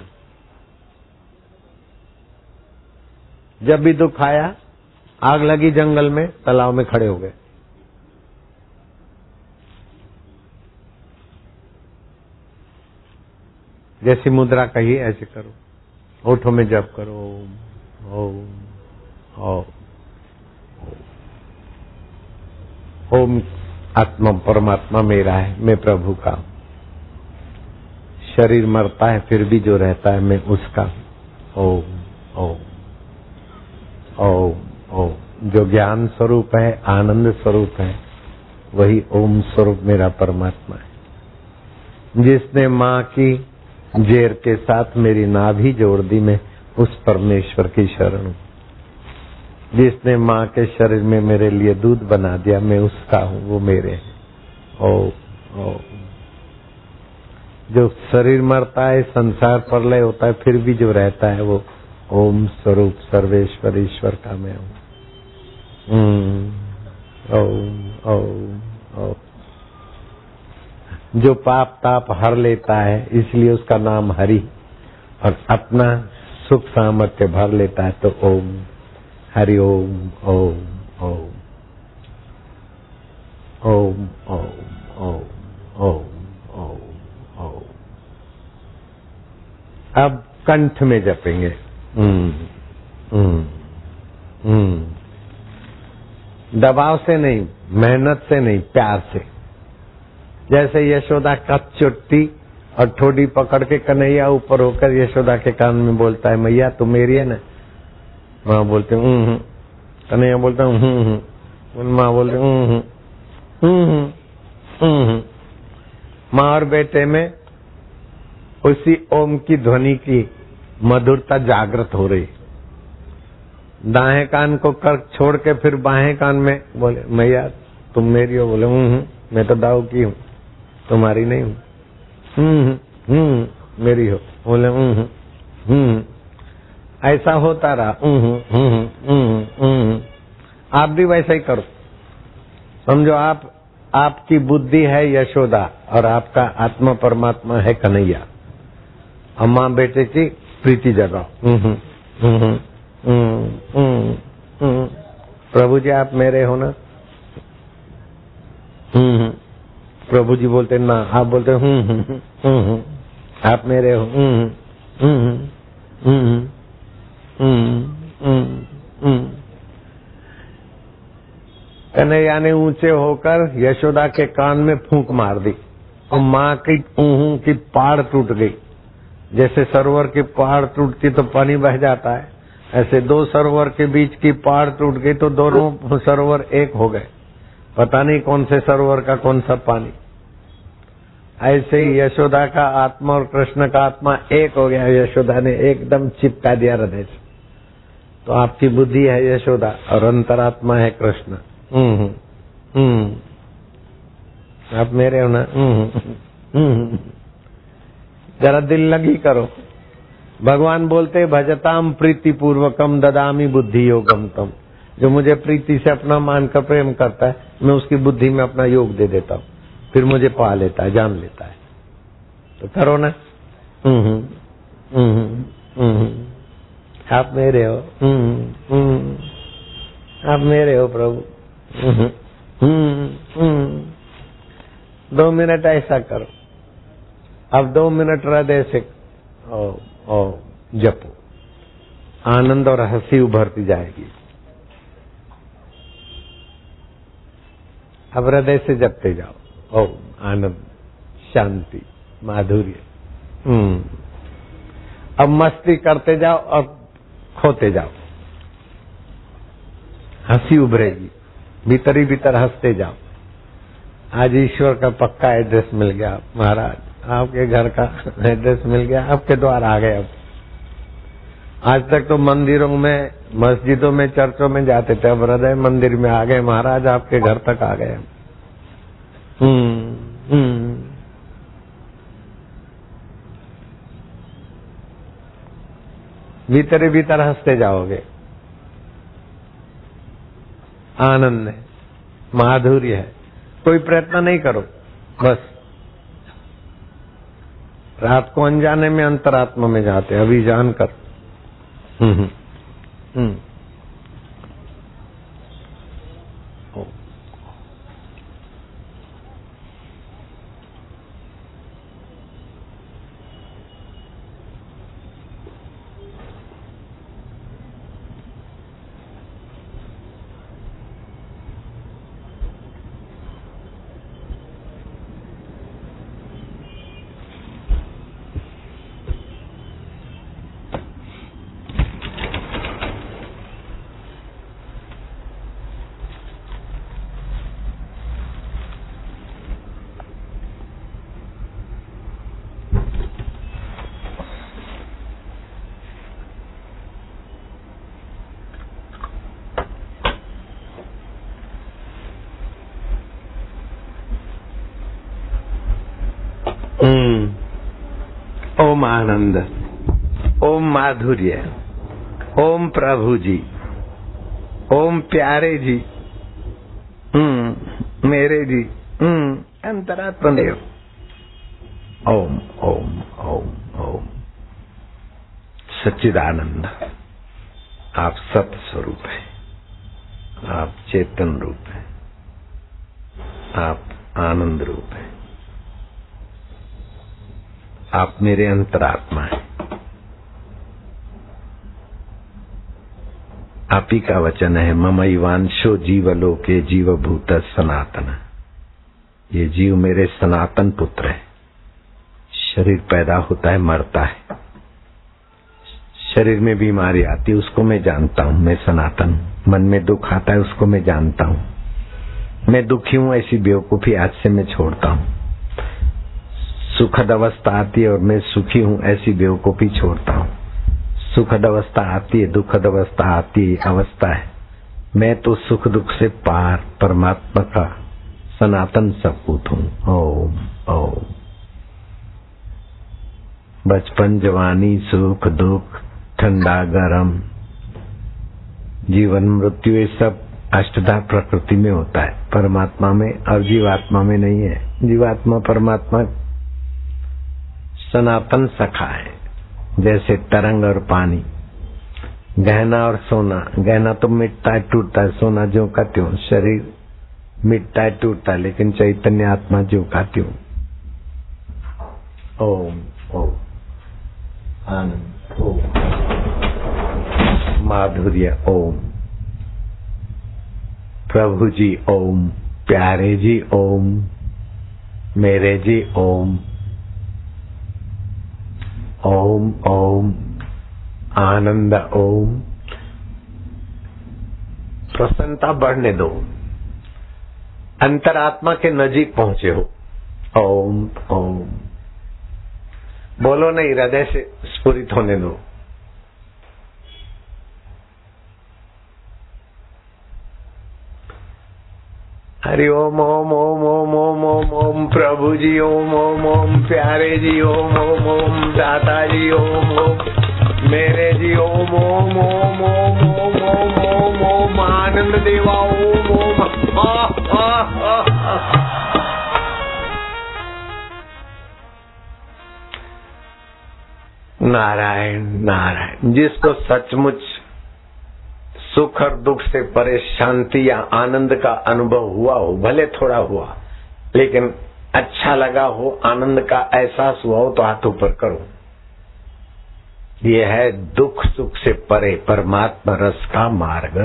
S2: जब भी दुख आया, आग लगी जंगल में, तालाब में खड़े हो गए। जैसी मुद्रा कही ऐसे करो, होठों में जप करो। ओम ओम ओम। आत्मा परमात्मा मेरा है, मैं प्रभु का हूं। शरीर मरता है फिर भी जो रहता है मैं उसका। ओम ओम ओम ओम। जो ज्ञान स्वरूप है, आनंद स्वरूप है, वही ओम स्वरूप मेरा परमात्मा है। जिसने माँ की जेर के साथ मेरी नाभि जोड़ दी, मैं उस परमेश्वर की शरण हूं। जिसने माँ के शरीर में मेरे लिए दूध बना दिया, मैं उसका हूँ, वो मेरे है। ओ जो शरीर मरता है, संसार प्रलय होता है, फिर भी जो रहता है वो ओम स्वरूप सर्वेश्वर ईश्वर का मैं हूँ। ओम ओम ओम। जो पाप ताप हर लेता है, इसलिए उसका नाम हरि, और अपना सुख सामर्थ्य भर लेता है तो ओम। हरि ओम ओम ओम ओम ओम ओम ओम ओम ओम। अब कंठ में जपेंगे। दबाव से नहीं, मेहनत से नहीं, प्यार से। जैसे यशोदा का चुट्टी और ठोडी पकड़ के कन्हैया ऊपर होकर यशोदा के कान में बोलता है, मैया तू मेरी है ना। माँ बोलते कन्हैया बोलता हूँ। माँ बोलते माँ और बेटे में उसी ओम की ध्वनि की मधुरता जागृत हो रही। दाएं कान को कर छोड़ के फिर बाएं कान में बोले, मैया तुम मेरी हो। बोले मैं तो दाऊ की हूँ, तुम्हारी नहीं हूँ। मेरी हो। बोले ऐसा होता रहा। आप भी वैसा ही करो। समझो आपकी बुद्धि है यशोदा और आपका आत्मा परमात्मा है कन्हैया। और माँ बेटे की प्रीति जगाओ। प्रभु जी आप मेरे हो ना। प्रभु जी बोलते ना, आप बोलते आप मेरे हो। कन्हैया ने ऊंचे होकर यशोदा के कान में फूंक मार दी और माँ की की पाड़ टूट गई। जैसे सरोवर की पाड़ टूटती तो पानी बह जाता है, ऐसे दो सरोवर के बीच की पाड़ टूट गई तो दोनों सरोवर एक हो गए। पता नहीं कौन से सरोवर का कौन सा पानी। ऐसे ही यशोदा का आत्मा और कृष्ण का आत्मा एक हो गया। यशोदा ने एकदम चिपका दिया हृदय से। तो आपकी बुद्धि है यशोदा और अंतरात्मा है कृष्ण। आप मेरे हो ना। जरा दिल लगी करो। भगवान बोलते भजताम प्रीति पूर्वकम ददामी बुद्धि योगम तम। जो मुझे प्रीति से अपना मानकर प्रेम करता है, मैं उसकी बुद्धि में अपना योग दे देता हूँ, फिर मुझे पा लेता है, जान लेता है। तो करो ना। आप मेरे हो। आप मेरे हो प्रभु। 2 मिनट ऐसा करो। अब 2 मिनट हृदय से जपो। आनंद और हंसी उभरती जाएगी। अब हृदय से जपते जाओ। ओम आनंद, शांति, माधुर्य। अब मस्ती करते जाओ और खोते जाओ। हंसी उभरेगी, भीतर ही भीतर हंसते जाओ। आज ईश्वर का पक्का एड्रेस मिल गया महाराज, आपके घर का एड्रेस मिल गया, आपके द्वार आ गए। अब आज तक तो मंदिरों में, मस्जिदों में, चर्चों में जाते थे, अब हृदय मंदिर में आ गए महाराज, आपके घर तक आ गए। भीतर ही भीतर हंसते जाओगे। आनंद है, माधुर्य है। कोई प्रयत्न नहीं करो, बस रात को अनजाने में अंतरात्मा में जाते, अभी जानकर।
S1: ओम आनंद, ओम माधुर्य, ओम प्रभु जी, ओम प्यारे जी, मेरे जी, अंतरात्मा देव। ओम ओम ओम ओम। सच्चिदानंद आप सत स्वरूप है, आप चेतन रूप है, आप आनंद रूप है, आप मेरे अंतरात्मा है। आप ही का वचन है, ममैवांशो जीवलोके जीवभूत सनातन। ये जीव मेरे सनातन पुत्र है। शरीर पैदा होता है, मरता है, शरीर में बीमारी आती है, उसको मैं जानता हूँ, मैं सनातन हूँ। मन में दुख आता है, उसको मैं जानता हूँ, मैं दुखी हूँ, ऐसी बेवकूफी आज से मैं छोड़ता हूँ। सुखद अवस्था आती है और मैं सुखी हूँ, ऐसी बेवकूफी छोड़ता हूँ। सुखद अवस्था आती है, दुखद अवस्था आती है, अवस्था है। मैं तो सुख दुख से पार परमात्मा का सनातन सपूत हूँ। ओम ओम। बचपन, जवानी, सुख दुख, ठंडा गरम, जीवन मृत्यु, ये सब अष्टधा प्रकृति में होता है, परमात्मा में और जीवात्मा में नहीं है। जीवात्मा परमात्मा सनातन सखा है, जैसे तरंग और पानी, गहना और सोना। गहना तो मिटता है टूटता है, सोना ज्यों का त्यों। शरीर मिटता है टूटता है, लेकिन चैतन्य आत्मा ज्यों का त्यों। ओम ओम आनंद, ओम माधुर्य, ओम प्रभु जी, ओम प्यारे जी, ओम मेरे जी, ओम ओम ओम आनंद, ओम। प्रसन्नता बढ़ने दो, अंतरात्मा के नजीक पहुंचे हो। ओम ओम बोलो नहीं, हृदय से स्फुरित होने दो। हरि ओम ओम ओम ओम ओम ओम ओम प्रभु जी, ओम ओम ओम प्यारे जी, ओम ओम ओम दाता जी, ओम ओम मेरे जी, ओम ओम ओम ओम ओम ओम ओम ओम आनंद देवा, ओम ओम। नारायण नारायण। जिसको सचमुच सुख और दुख से परे शांति या आनंद का अनुभव हुआ हो, भले थोड़ा हुआ, लेकिन अच्छा लगा हो, आनंद का एहसास हुआ हो, तो हाथ ऊपर करो। ये है दुख सुख से परे परमात्मा रस का मार्ग।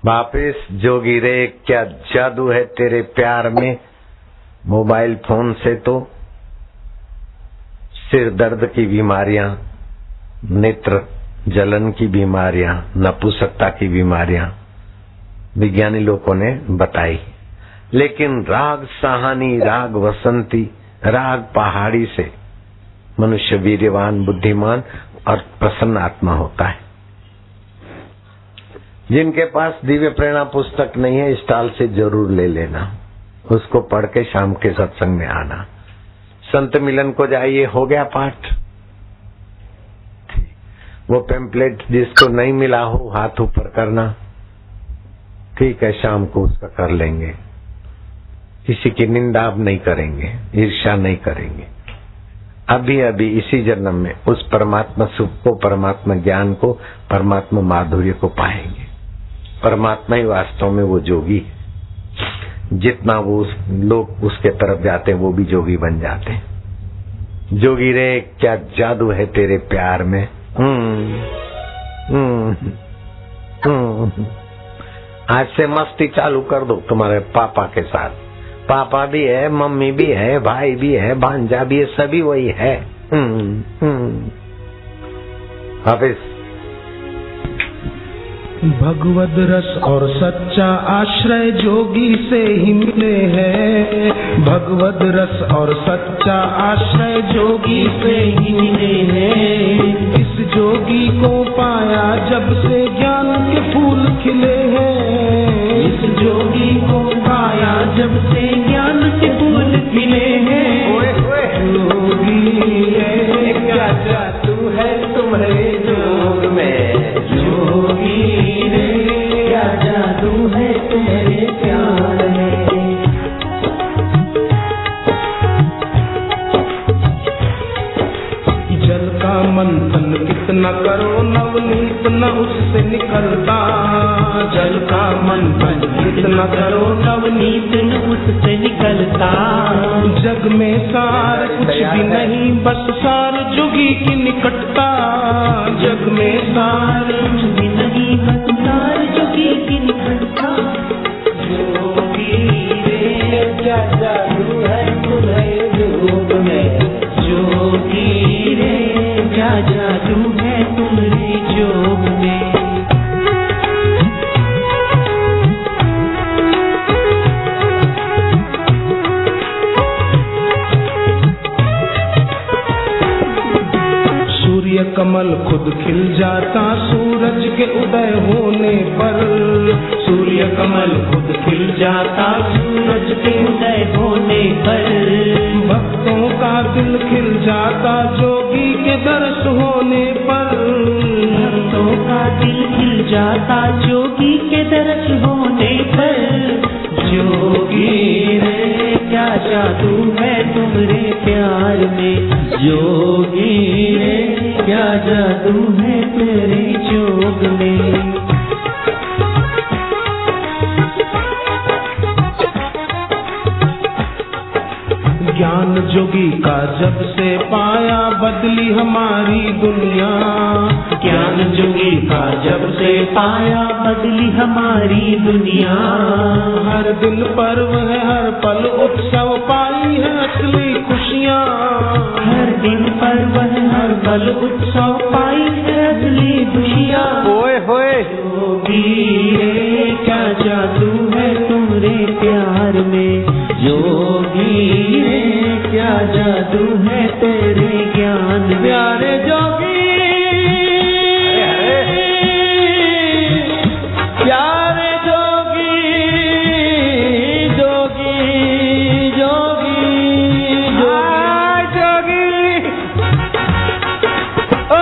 S1: वापिस जोगी रे, क्या जादू है तेरे प्यार में। मोबाइल फोन से तो सिर दर्द की बीमारियां, नेत्र जलन की बीमारियां, नपुंसकता की बीमारियां विज्ञानी लोगों ने बताई, लेकिन राग साहानी, राग वसंती, राग पहाड़ी से मनुष्य वीर्यवान, बुद्धिमान और प्रसन्न आत्मा होता है। जिनके पास दिव्य प्रेरणा पुस्तक नहीं है, स्टॉल से जरूर ले लेना, उसको पढ़ के शाम के सत्संग में आना। संत मिलन को जाइए, हो गया पाठ। वो पेम्पलेट जिसको नहीं मिला हो, हाथ ऊपर करना। ठीक है, शाम को उसका कर लेंगे। किसी की निंदा अब नहीं करेंगे, ईर्ष्या नहीं करेंगे। अभी अभी इसी जन्म में उस परमात्मा सुख को, परमात्मा ज्ञान को, परमात्मा माधुर्य को पाएंगे। परमात्मा ही वास्तव में वो जोगी है। जितना वो लोग उसके तरफ जाते हैं, वो भी जोगी बन जाते हैं। जोगी रे, क्या जादू है तेरे प्यार में। आज से मस्ती चालू कर दो तुम्हारे पापा के साथ। पापा भी है, मम्मी भी है, भाई भी है, भांजा भी है, सभी वही है। हाफिज।
S4: भगवद रस और सच्चा आश्रय जोगी से ही मिले हैं। भगवद रस और सच्चा आश्रय जोगी से ही मिले हैं। इस जोगी को पाया जब से ज्ञान के फूल खिले हैं। इस जोगी को पाया जब से ज्ञान के फूल खिले न उससे निकलता, जल का मंथन इतना करो
S3: नवनीत न उससे निकलता।
S4: जग में सार कुछ भी नहीं, बस सार जोगी की निकटता। जग में सार
S3: कुछ भी नहीं, बस सार जोगी की निकटता। जोगी रे क्या जादू है तुम्हारे योग में, जोगी रे क्या जादू है तुम्हारे योग में।
S4: सूर्य कमल खुद खिल जाता सूरज के उदय होने पर।
S3: सूर्य कमल खुद खिल जाता सूरज के उदय होने पर।
S4: भक्तों का दिल खिल जाता जोगी के दर्श होने पर।
S3: भक्तों का दिल खिल जाता जोगी के दर्श होने पर। जोगी रे क्या जादू है तुम्हारे प्यार में, जोगी रे क्या जादू है तेरे जोग में।
S4: ज्ञान जोगी का जब से पाया बदली हमारी दुनिया।
S3: ज्ञान जोगी का जब से पाया बदली हमारी दुनिया।
S4: हर दिन पर्व है हर पल उत्सव पाई है असली खुशियाँ।
S3: हर दिन पर्व है हर पल उत्सव पाई है असली खुशियाँ।
S2: ओए होए
S3: जोगी रे क्या जादू है तुम्हारे प्यार में, जोगी रे क्या जादू है तेरे ज्ञान में।
S2: प्यारे जोगी, प्यारे जोगी, जोगी जोगी जोगी ओ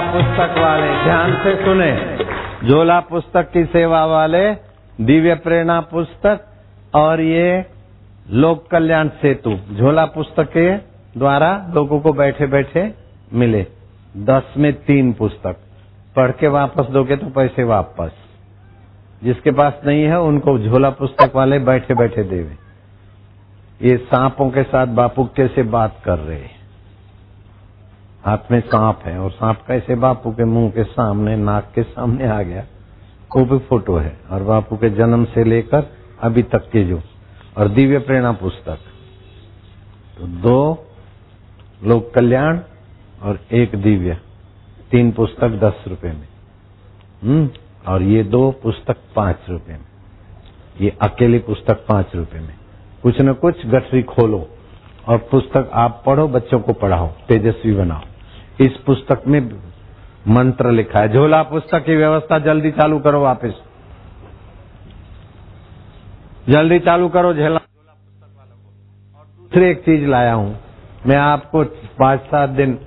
S2: पुस्तक वाले ध्यान से सुने। झोला पुस्तक की सेवा वाले दिव्य प्रेरणा पुस्तक और ये लोक कल्याण सेतु झोला पुस्तक के द्वारा लोगों को बैठे बैठे मिले। 10 में 3 पुस्तक पढ़ के वापस दोगे तो पैसे वापस। जिसके पास नहीं है उनको झोला पुस्तक वाले बैठे बैठे देवे। ये सांपों के साथ बापू कैसे बात कर रहे हैं। हाथ में सांप है और सांप कैसे बापू के मुंह के सामने नाक के सामने आ गया, वो भी फोटो है। और बापू के जन्म से लेकर अभी तक के जो और दिव्य प्रेरणा पुस्तक तो 2 लोक कल्याण और 1 दिव्य, 3 पुस्तक 10 रुपए में। और ये 2 पुस्तक 5 रुपए में। ये अकेली पुस्तक 5 रुपए में। कुछ न कुछ गठरी खोलो और पुस्तक आप पढ़ो, बच्चों को पढ़ाओ, तेजस्वी बनाओ। इस पुस्तक में मंत्र लिखा है। झोला पुस्तक की व्यवस्था जल्दी चालू करो, वापस जल्दी चालू करो झोला पुस्तक वालों को। और दूसरी एक चीज लाया हूं मैं आपको, 5-7 दिन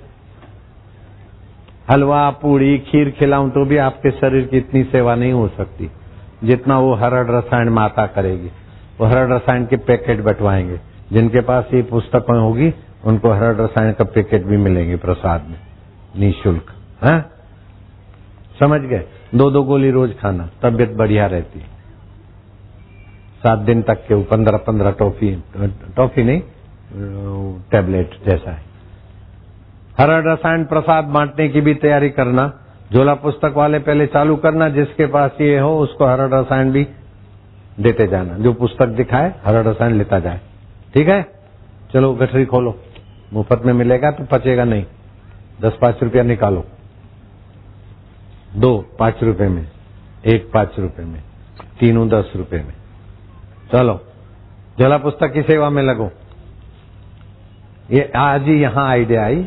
S2: हलवा पूड़ी खीर खिलाऊं तो भी आपके शरीर की इतनी सेवा नहीं हो सकती जितना वो हरड़ रसायन माता करेगी। वो हरड़ रसायन के पैकेट बंटवाएंगे। जिनके पास ये पुस्तक होगी उनको हरड़ रसायन का पैकेट भी मिलेंगे प्रसाद में निःशुल्क। है समझ गए? 2-2 गोली रोज खाना, तबियत बढ़िया रहती। 7 दिन तक के 15-15 टॉफी नहीं टैबलेट जैसा है। हरड़ रसायन प्रसाद बांटने की भी तैयारी करना। झोला पुस्तक वाले पहले चालू करना, जिसके पास ये हो उसको हरड़ रसायन भी देते जाना। जो पुस्तक दिखाए हरड़ रसायन लेता जाए। ठीक है? चलो गठरी खोलो, मुफ्त में मिलेगा तो पचेगा नहीं। 10-5 रुपया निकालो, 2 5 रुपए में, 1 5 रुपए में, 3 10 रुपए में। चलो झोला पुस्तक की सेवा में लगो। ये आज ही यहाँ आइडिया आई।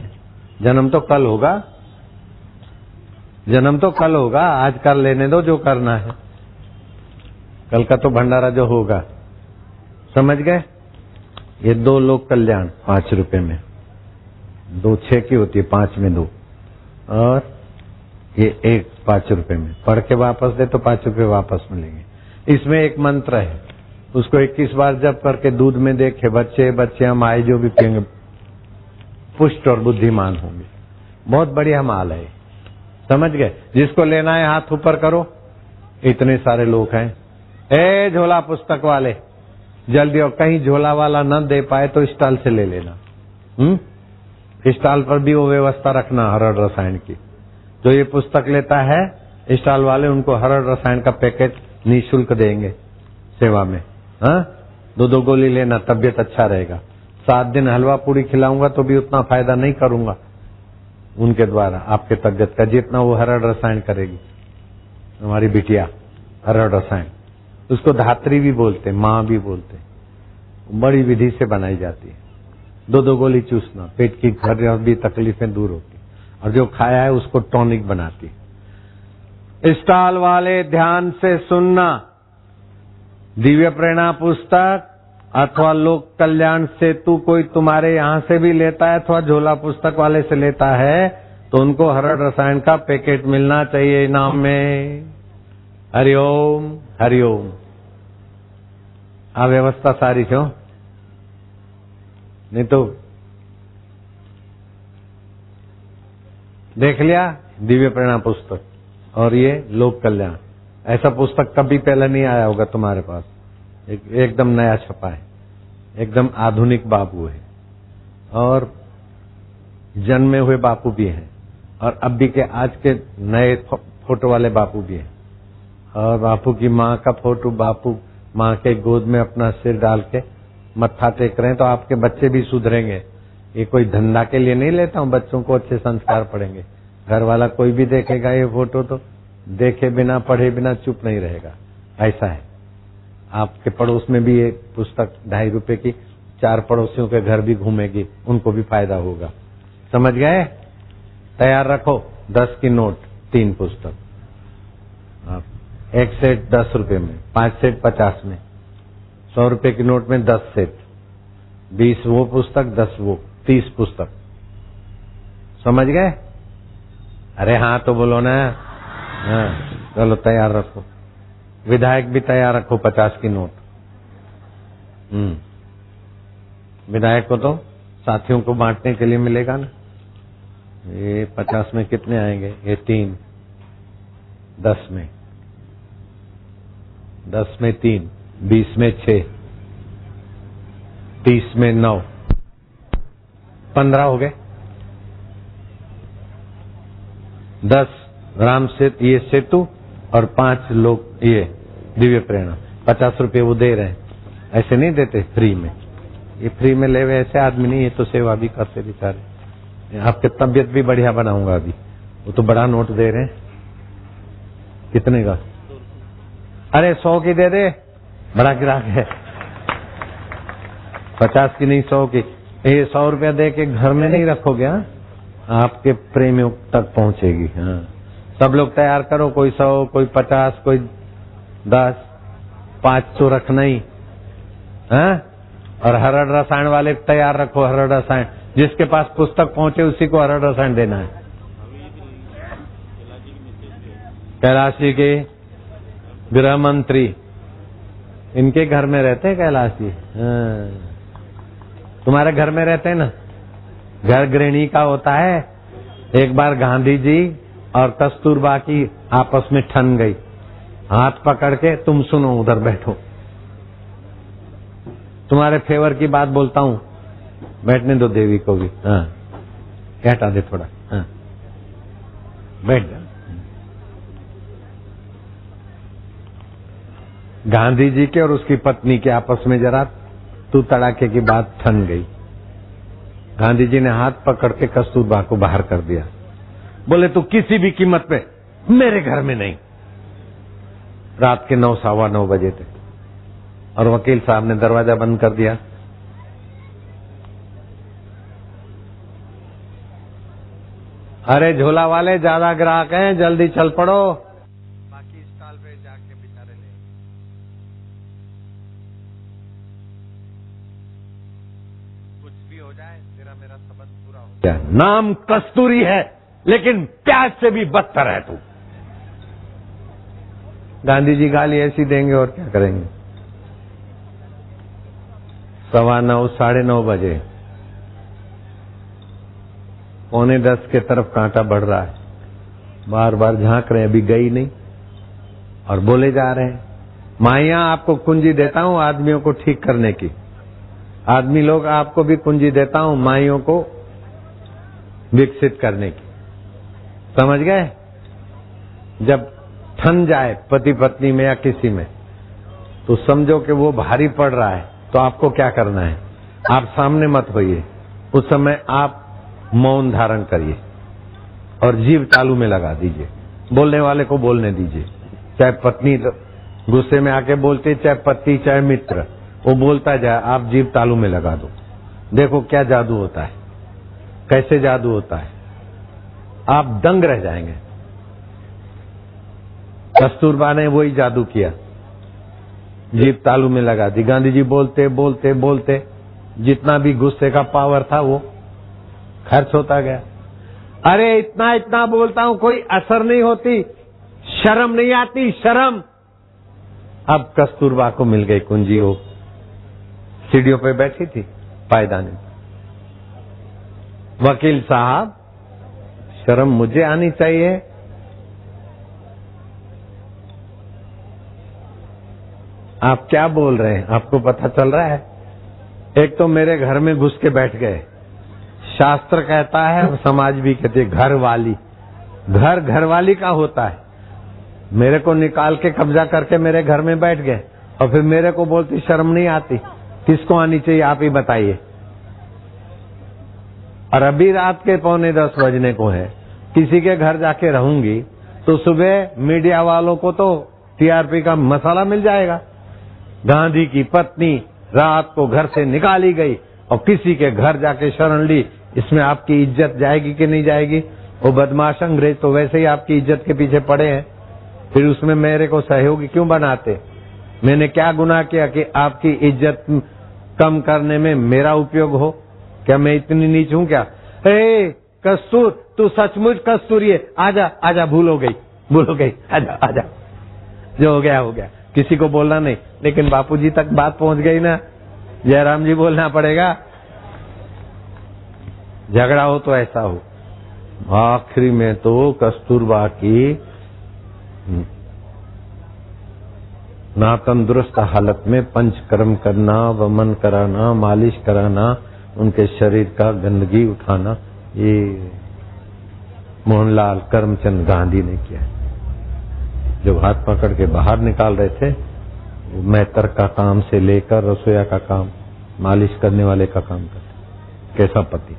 S2: जन्म तो कल होगा, जन्म तो कल होगा, आज कर लेने दो जो करना है। कल का तो भंडारा जो होगा, समझ गए? ये 2 लोक कल्याण 5 रुपए में, 2 6 की होती है, 5 में 2, और ये 1 5 रुपए में। पढ़ के वापस दे तो 5 रुपए वापस मिलेंगे। इसमें एक मंत्र है, उसको 21 बार जप करके दूध में देखे बच्चे बच्चे माए जो भी पिएंगे पुष्ट और बुद्धिमान होंगे। बहुत बढ़िया माल है, समझ गए? जिसको लेना है हाथ ऊपर करो। इतने सारे लोग हैं। ए झोला पुस्तक वाले जल्दी, और कहीं झोला वाला न दे पाए तो स्टॉल से ले लेना। स्टॉल पर भी वो व्यवस्था रखना हरड़ रसायन की। जो ये पुस्तक लेता है स्टॉल वाले, उनको हरड़ रसायन का पैकेट निःशुल्क देंगे सेवा में। हाँ, 2 गोली लेना, तबियत अच्छा रहेगा। 7 दिन हलवा पूरी खिलाऊंगा तो भी उतना फायदा नहीं करूंगा उनके द्वारा आपके तबियत का, जितना वो हरड़ रसायन करेगी। हमारी बिटिया हरड़ रसायन, उसको धात्री भी बोलते, माँ भी बोलते, बड़ी विधि से बनाई जाती है। 2 गोली चूसना, पेट की घर भी तकलीफें दूर होती, और जो खाया है उसको टॉनिक बनाती। स्टॉल वाले ध्यान से सुनना, दिव्य प्रेरणा पुस्तक अथवा लोक कल्याण सेतु कोई तुम्हारे यहाँ से भी लेता है अथवा झोला पुस्तक वाले से लेता है तो उनको हरड़ रसायन का पैकेट मिलना चाहिए इनाम में। हरिओम हरिओम। आ व्यवस्था सारी छो, नहीं तो देख लिया दिव्य प्रेरणा पुस्तक और ये लोक कल्याण। ऐसा पुस्तक कभी पहले नहीं आया होगा तुम्हारे पास, एकदम नया छपा है, एकदम आधुनिक बापू है, और जन्मे हुए बापू भी हैं, और अभी के आज के नए फोटो वाले बापू भी हैं, और बापू की माँ का फोटो, बापू माँ के गोद में अपना सिर डाल के मत्था टेक रहे हैं, तो आपके बच्चे भी सुधरेंगे। ये कोई धंधा के लिए नहीं लेता हूँ, बच्चों को अच्छे संस्कार पड़ेंगे। घर वाला कोई भी देखेगा ये फोटो तो देखे बिना पढ़े बिना चुप नहीं रहेगा, ऐसा है। आपके पड़ोस में भी ये पुस्तक 2.5 रुपए की 4 पड़ोसियों के घर भी घूमेगी, उनको भी फायदा होगा। समझ गए? तैयार रखो 10 की नोट, 3 पुस्तक, आप 1 सेट 10 रुपए में, 5 सेट 50 में, 100 रुपए की नोट में 10 सेट, 20 वो पुस्तक, 10 वो, 30 पुस्तक। समझ गए? अरे हाँ तो बोलो ना। हाँ चलो तैयार रखो। विधायक भी तैयार रखो 50 की नोट। विधायक को तो साथियों को बांटने के लिए मिलेगा ना। ये 50 में कितने आएंगे? ये 3, 10 में 3, 20 में 6, 30 में 9, 15 हो गए। 10 राम सेतु, ये सेतु, और 5 लोग ये दिव्य प्रेरणा। 50 रुपए वो दे रहे हैं, ऐसे नहीं देते फ्री में। ये फ्री में ले हुए ऐसे आदमी नहीं, ये तो सेवा भी करते बेचारे। आपके तबियत भी बढ़िया बनाऊंगा अभी। वो तो बड़ा नोट दे रहे हैं। कितने का? अरे 100 की दे दे, बड़ा ग्राहक है। 50 की नहीं 100 की। ये 100 रुपया दे के घर में नहीं रखोगे? हाँ, आपके प्रेमियों तक पहुंचेगी। हाँ, सब लोग तैयार करो, कोई 100, कोई 50, कोई 10, 500 रखना ही। हाँ, और हरड़ रसायन वाले तैयार रखो। हरड़ रसायन जिसके पास पुस्तक पहुंचे उसी को हरड़ रसायन देना है। कैलाश जी के गृह मंत्री, इनके घर में रहते हैं कैलाश जी। हाँ, तुम्हारे घर में रहते हैं ना। घर गृहिणी का होता है। एक बार गांधी जी और कस्तूरबा की आपस में ठन गई, हाथ पकड़ के, तुम सुनो उधर बैठो, तुम्हारे फेवर की बात बोलता हूं, बैठने दो देवी को भी। हाँ, हटा दे थोड़ा। हाँ, बैठ जा। गांधी जी के और उसकी पत्नी के आपस में जरा तू तड़ाके की बात ठन गई। गांधी जी ने हाथ पकड़ के कस्तूरबा को बाहर कर दिया। बोले तू किसी भी कीमत पे मेरे घर में नहीं। रात के 9, 9:15 बजे थे, और वकील साहब ने दरवाजा बंद कर दिया। अरे झोला वाले ज्यादा ग्राहक हैं, जल्दी चल पड़ो, बाकी स्टॉल पे जाके बेचारे ले। कुछ भी हो जाए, तेरा मेरा संबंध पूरा हो। क्या नाम कस्तूरी है, लेकिन प्याज से भी बदतर है तू। गांधी जी गाली ऐसी देंगे और क्या करेंगे। 9:15 9:30 बजे 9:45 के तरफ कांटा बढ़ रहा है, बार बार झांक रहे हैं, अभी गई नहीं और बोले जा रहे हैं माइया आपको कुंजी देता हूं आदमियों को ठीक करने की, आदमी लोग आपको भी कुंजी देता हूं माइयों को विकसित करने की। समझ गए। जब ठन जाए पति पत्नी में या किसी में तो समझो कि वो भारी पड़ रहा है, तो आपको क्या करना है, आप सामने मत होइए, उस समय आप मौन धारण करिए और जीभ तालू में लगा दीजिए, बोलने वाले को बोलने दीजिए। चाहे पत्नी गुस्से में आके बोलती, चाहे पति चाहे मित्र, वो बोलता जाए, आप जीभ तालू में लगा दो। देखो क्या जादू होता है, कैसे जादू होता है, आप दंग रह जाएंगे। कस्तूरबा ने वही जादू किया, जीभ तालू में लगा दी। गांधी जी बोलते बोलते बोलते जितना भी गुस्से का पावर था वो खर्च होता गया। अरे इतना इतना बोलता हूं कोई असर नहीं होती, शर्म नहीं आती, शर्म। अब कस्तूरबा को मिल गई कुंजी, वो सीढ़ियों पे बैठी थी पायदानी। वकील साहब शर्म मुझे आनी चाहिए, आप क्या बोल रहे हैं, आपको पता चल रहा है। एक तो मेरे घर में घुस के बैठ गए, शास्त्र कहता है समाज भी कहते है घरवाली, घर घरवाली का होता है। मेरे को निकाल के कब्जा करके मेरे घर में बैठ गए और फिर मेरे को बोलती शर्म नहीं आती। किसको आनी चाहिए आप ही बताइए। और अभी रात के 9:45 बजने को है, किसी के घर जाके रहूंगी तो सुबह मीडिया वालों को तो टीआरपी का मसाला मिल जाएगा। गांधी की पत्नी रात को घर से निकाली गई और किसी के घर जाके शरण ली, इसमें आपकी इज्जत जाएगी कि नहीं जाएगी। वो बदमाश अंग्रेज तो वैसे ही आपकी इज्जत के पीछे पड़े हैं, फिर उसमें मेरे को सहयोगी क्यों बनाते। मैंने क्या गुनाह किया कि आपकी इज्जत कम करने में मेरा उपयोग हो। क्या मैं इतनी नीच हूं क्या। कस्तूर तू सचमुच कस्तूरी है, आजा आजा, भूल हो गई, आजा आजा, जो हो गया हो गया। किसी को बोलना नहीं, लेकिन बापूजी तक बात पहुंच गई ना, जयराम जी बोलना पड़ेगा। झगड़ा हो तो ऐसा हो। आखिरी में तो कस्तूरबा की ना तंदुरुस्त हालत में पंचकर्म करना, वमन कराना, मालिश कराना, उनके शरीर का गंदगी उठाना, ये मोहनलाल करमचंद गांधी ने किया। जब हाथ पकड़ के बाहर निकाल रहे थे, मैतर का काम से लेकर रसोईया का काम, मालिश करने वाले का काम करते। कैसा पति,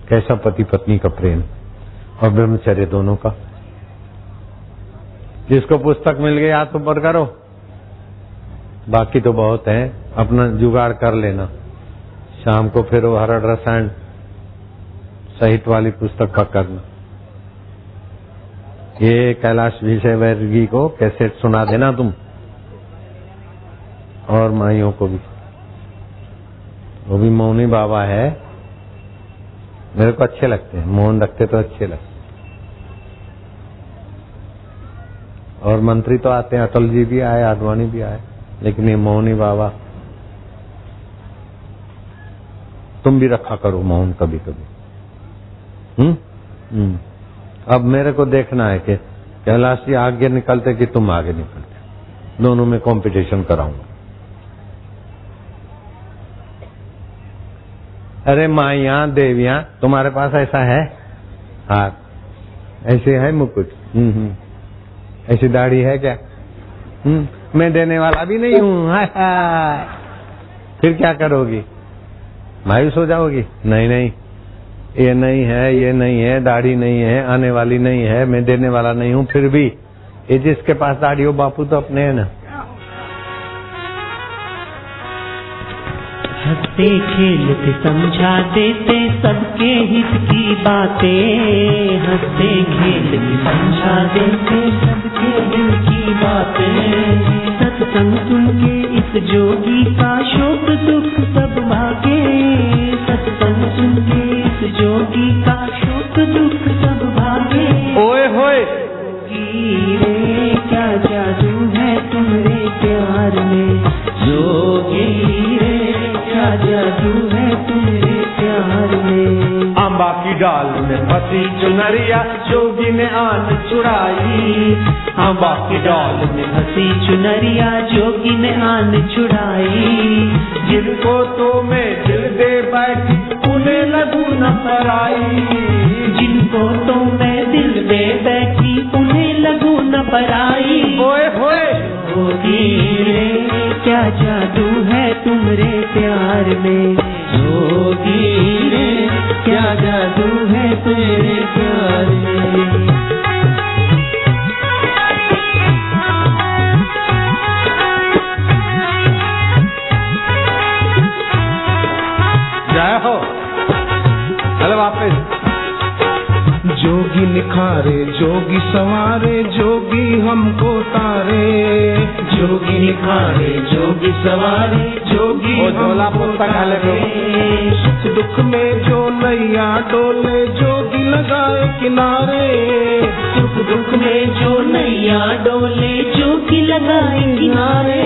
S2: कैसा पति पत्नी का प्रेम और ब्रह्मचर्य दोनों का। जिसको पुस्तक मिल गई हाथ ऊपर करो, बाकी तो बहुत है, अपना जुगाड़ कर लेना। शाम को फिर वो हरड़ रसायन सहित वाली पुस्तक पकड़ना। ये कैलाश विजयवर्गीय को कैसेट सुना देना तुम, और माइयों को भी। वो भी मौनी बाबा है, मेरे को अच्छे लगते हैं, मौन रखते तो अच्छे लगते। और मंत्री तो आते हैं, अटल जी भी आए, आडवाणी भी आए, लेकिन ये मौनी बाबा, तुम भी रखा करो मौन कभी कभी। अब मेरे को देखना है कि कैलाश जी आगे निकलते कि तुम आगे निकलते, दोनों में कंपटीशन कराऊंगा। अरे माइया देवियां, तुम्हारे पास ऐसा है हाथ, ऐसे है मुकुट, ऐसी दाढ़ी है क्या? मैं देने वाला भी नहीं हूं। फिर क्या करोगी, मायूस हो जाओगी? नहीं नहीं, ये नहीं है, ये नहीं है, दाढ़ी नहीं है, आने वाली नहीं है, मैं देने वाला नहीं हूं। फिर भी ये जिसके पास दाढ़ी हो, बापू तो अपने है ना।
S3: हंसते खेलते समझा देते सबके हित की बातें, हंसते खेलते समझा देते सबके हित की बातें। सत्संग सुन के इस जोगी का शोक दुख सब भागे। मन सुन के इस जोगी का शोक दुख सब भागे।
S2: ओए होए
S3: जोगी रे क्या जादू है तुम्हारे प्यार में, जोगी रे क्या जादू है तुम्हारे प्यार में।
S2: अम्बा की डाल में फंसी चुनरिया जोगी ने आन छुड़ाई,
S3: अम्बा की डाल में फंसी चुनरिया जोगी ने आन छुड़ाई।
S2: जिनको तो मैं दिल दे बैठी उन्हें लगू न पराई,
S3: जिनको तो मैं दिल दे बैठी उन्हें लगू न पराई।
S2: ओए होए
S3: जोगी रे क्या जादू है तुम्हारे प्यार में, जोगी रे क्या जादू है तेरे प्यार में।
S2: जय हो। चलो वापस।
S4: जोगी निखारे जोगी सवारे जोगी हमको तारे,
S3: जोगी निखारे जोगी सवारे जोगी
S2: ओ झोला पुस्तक हाले दो।
S4: सुख दुख में जो नैया डोले जोगी लगाए किनारे,
S3: सुख दुख में जो नैया डोले जोगी लगाए किनारे।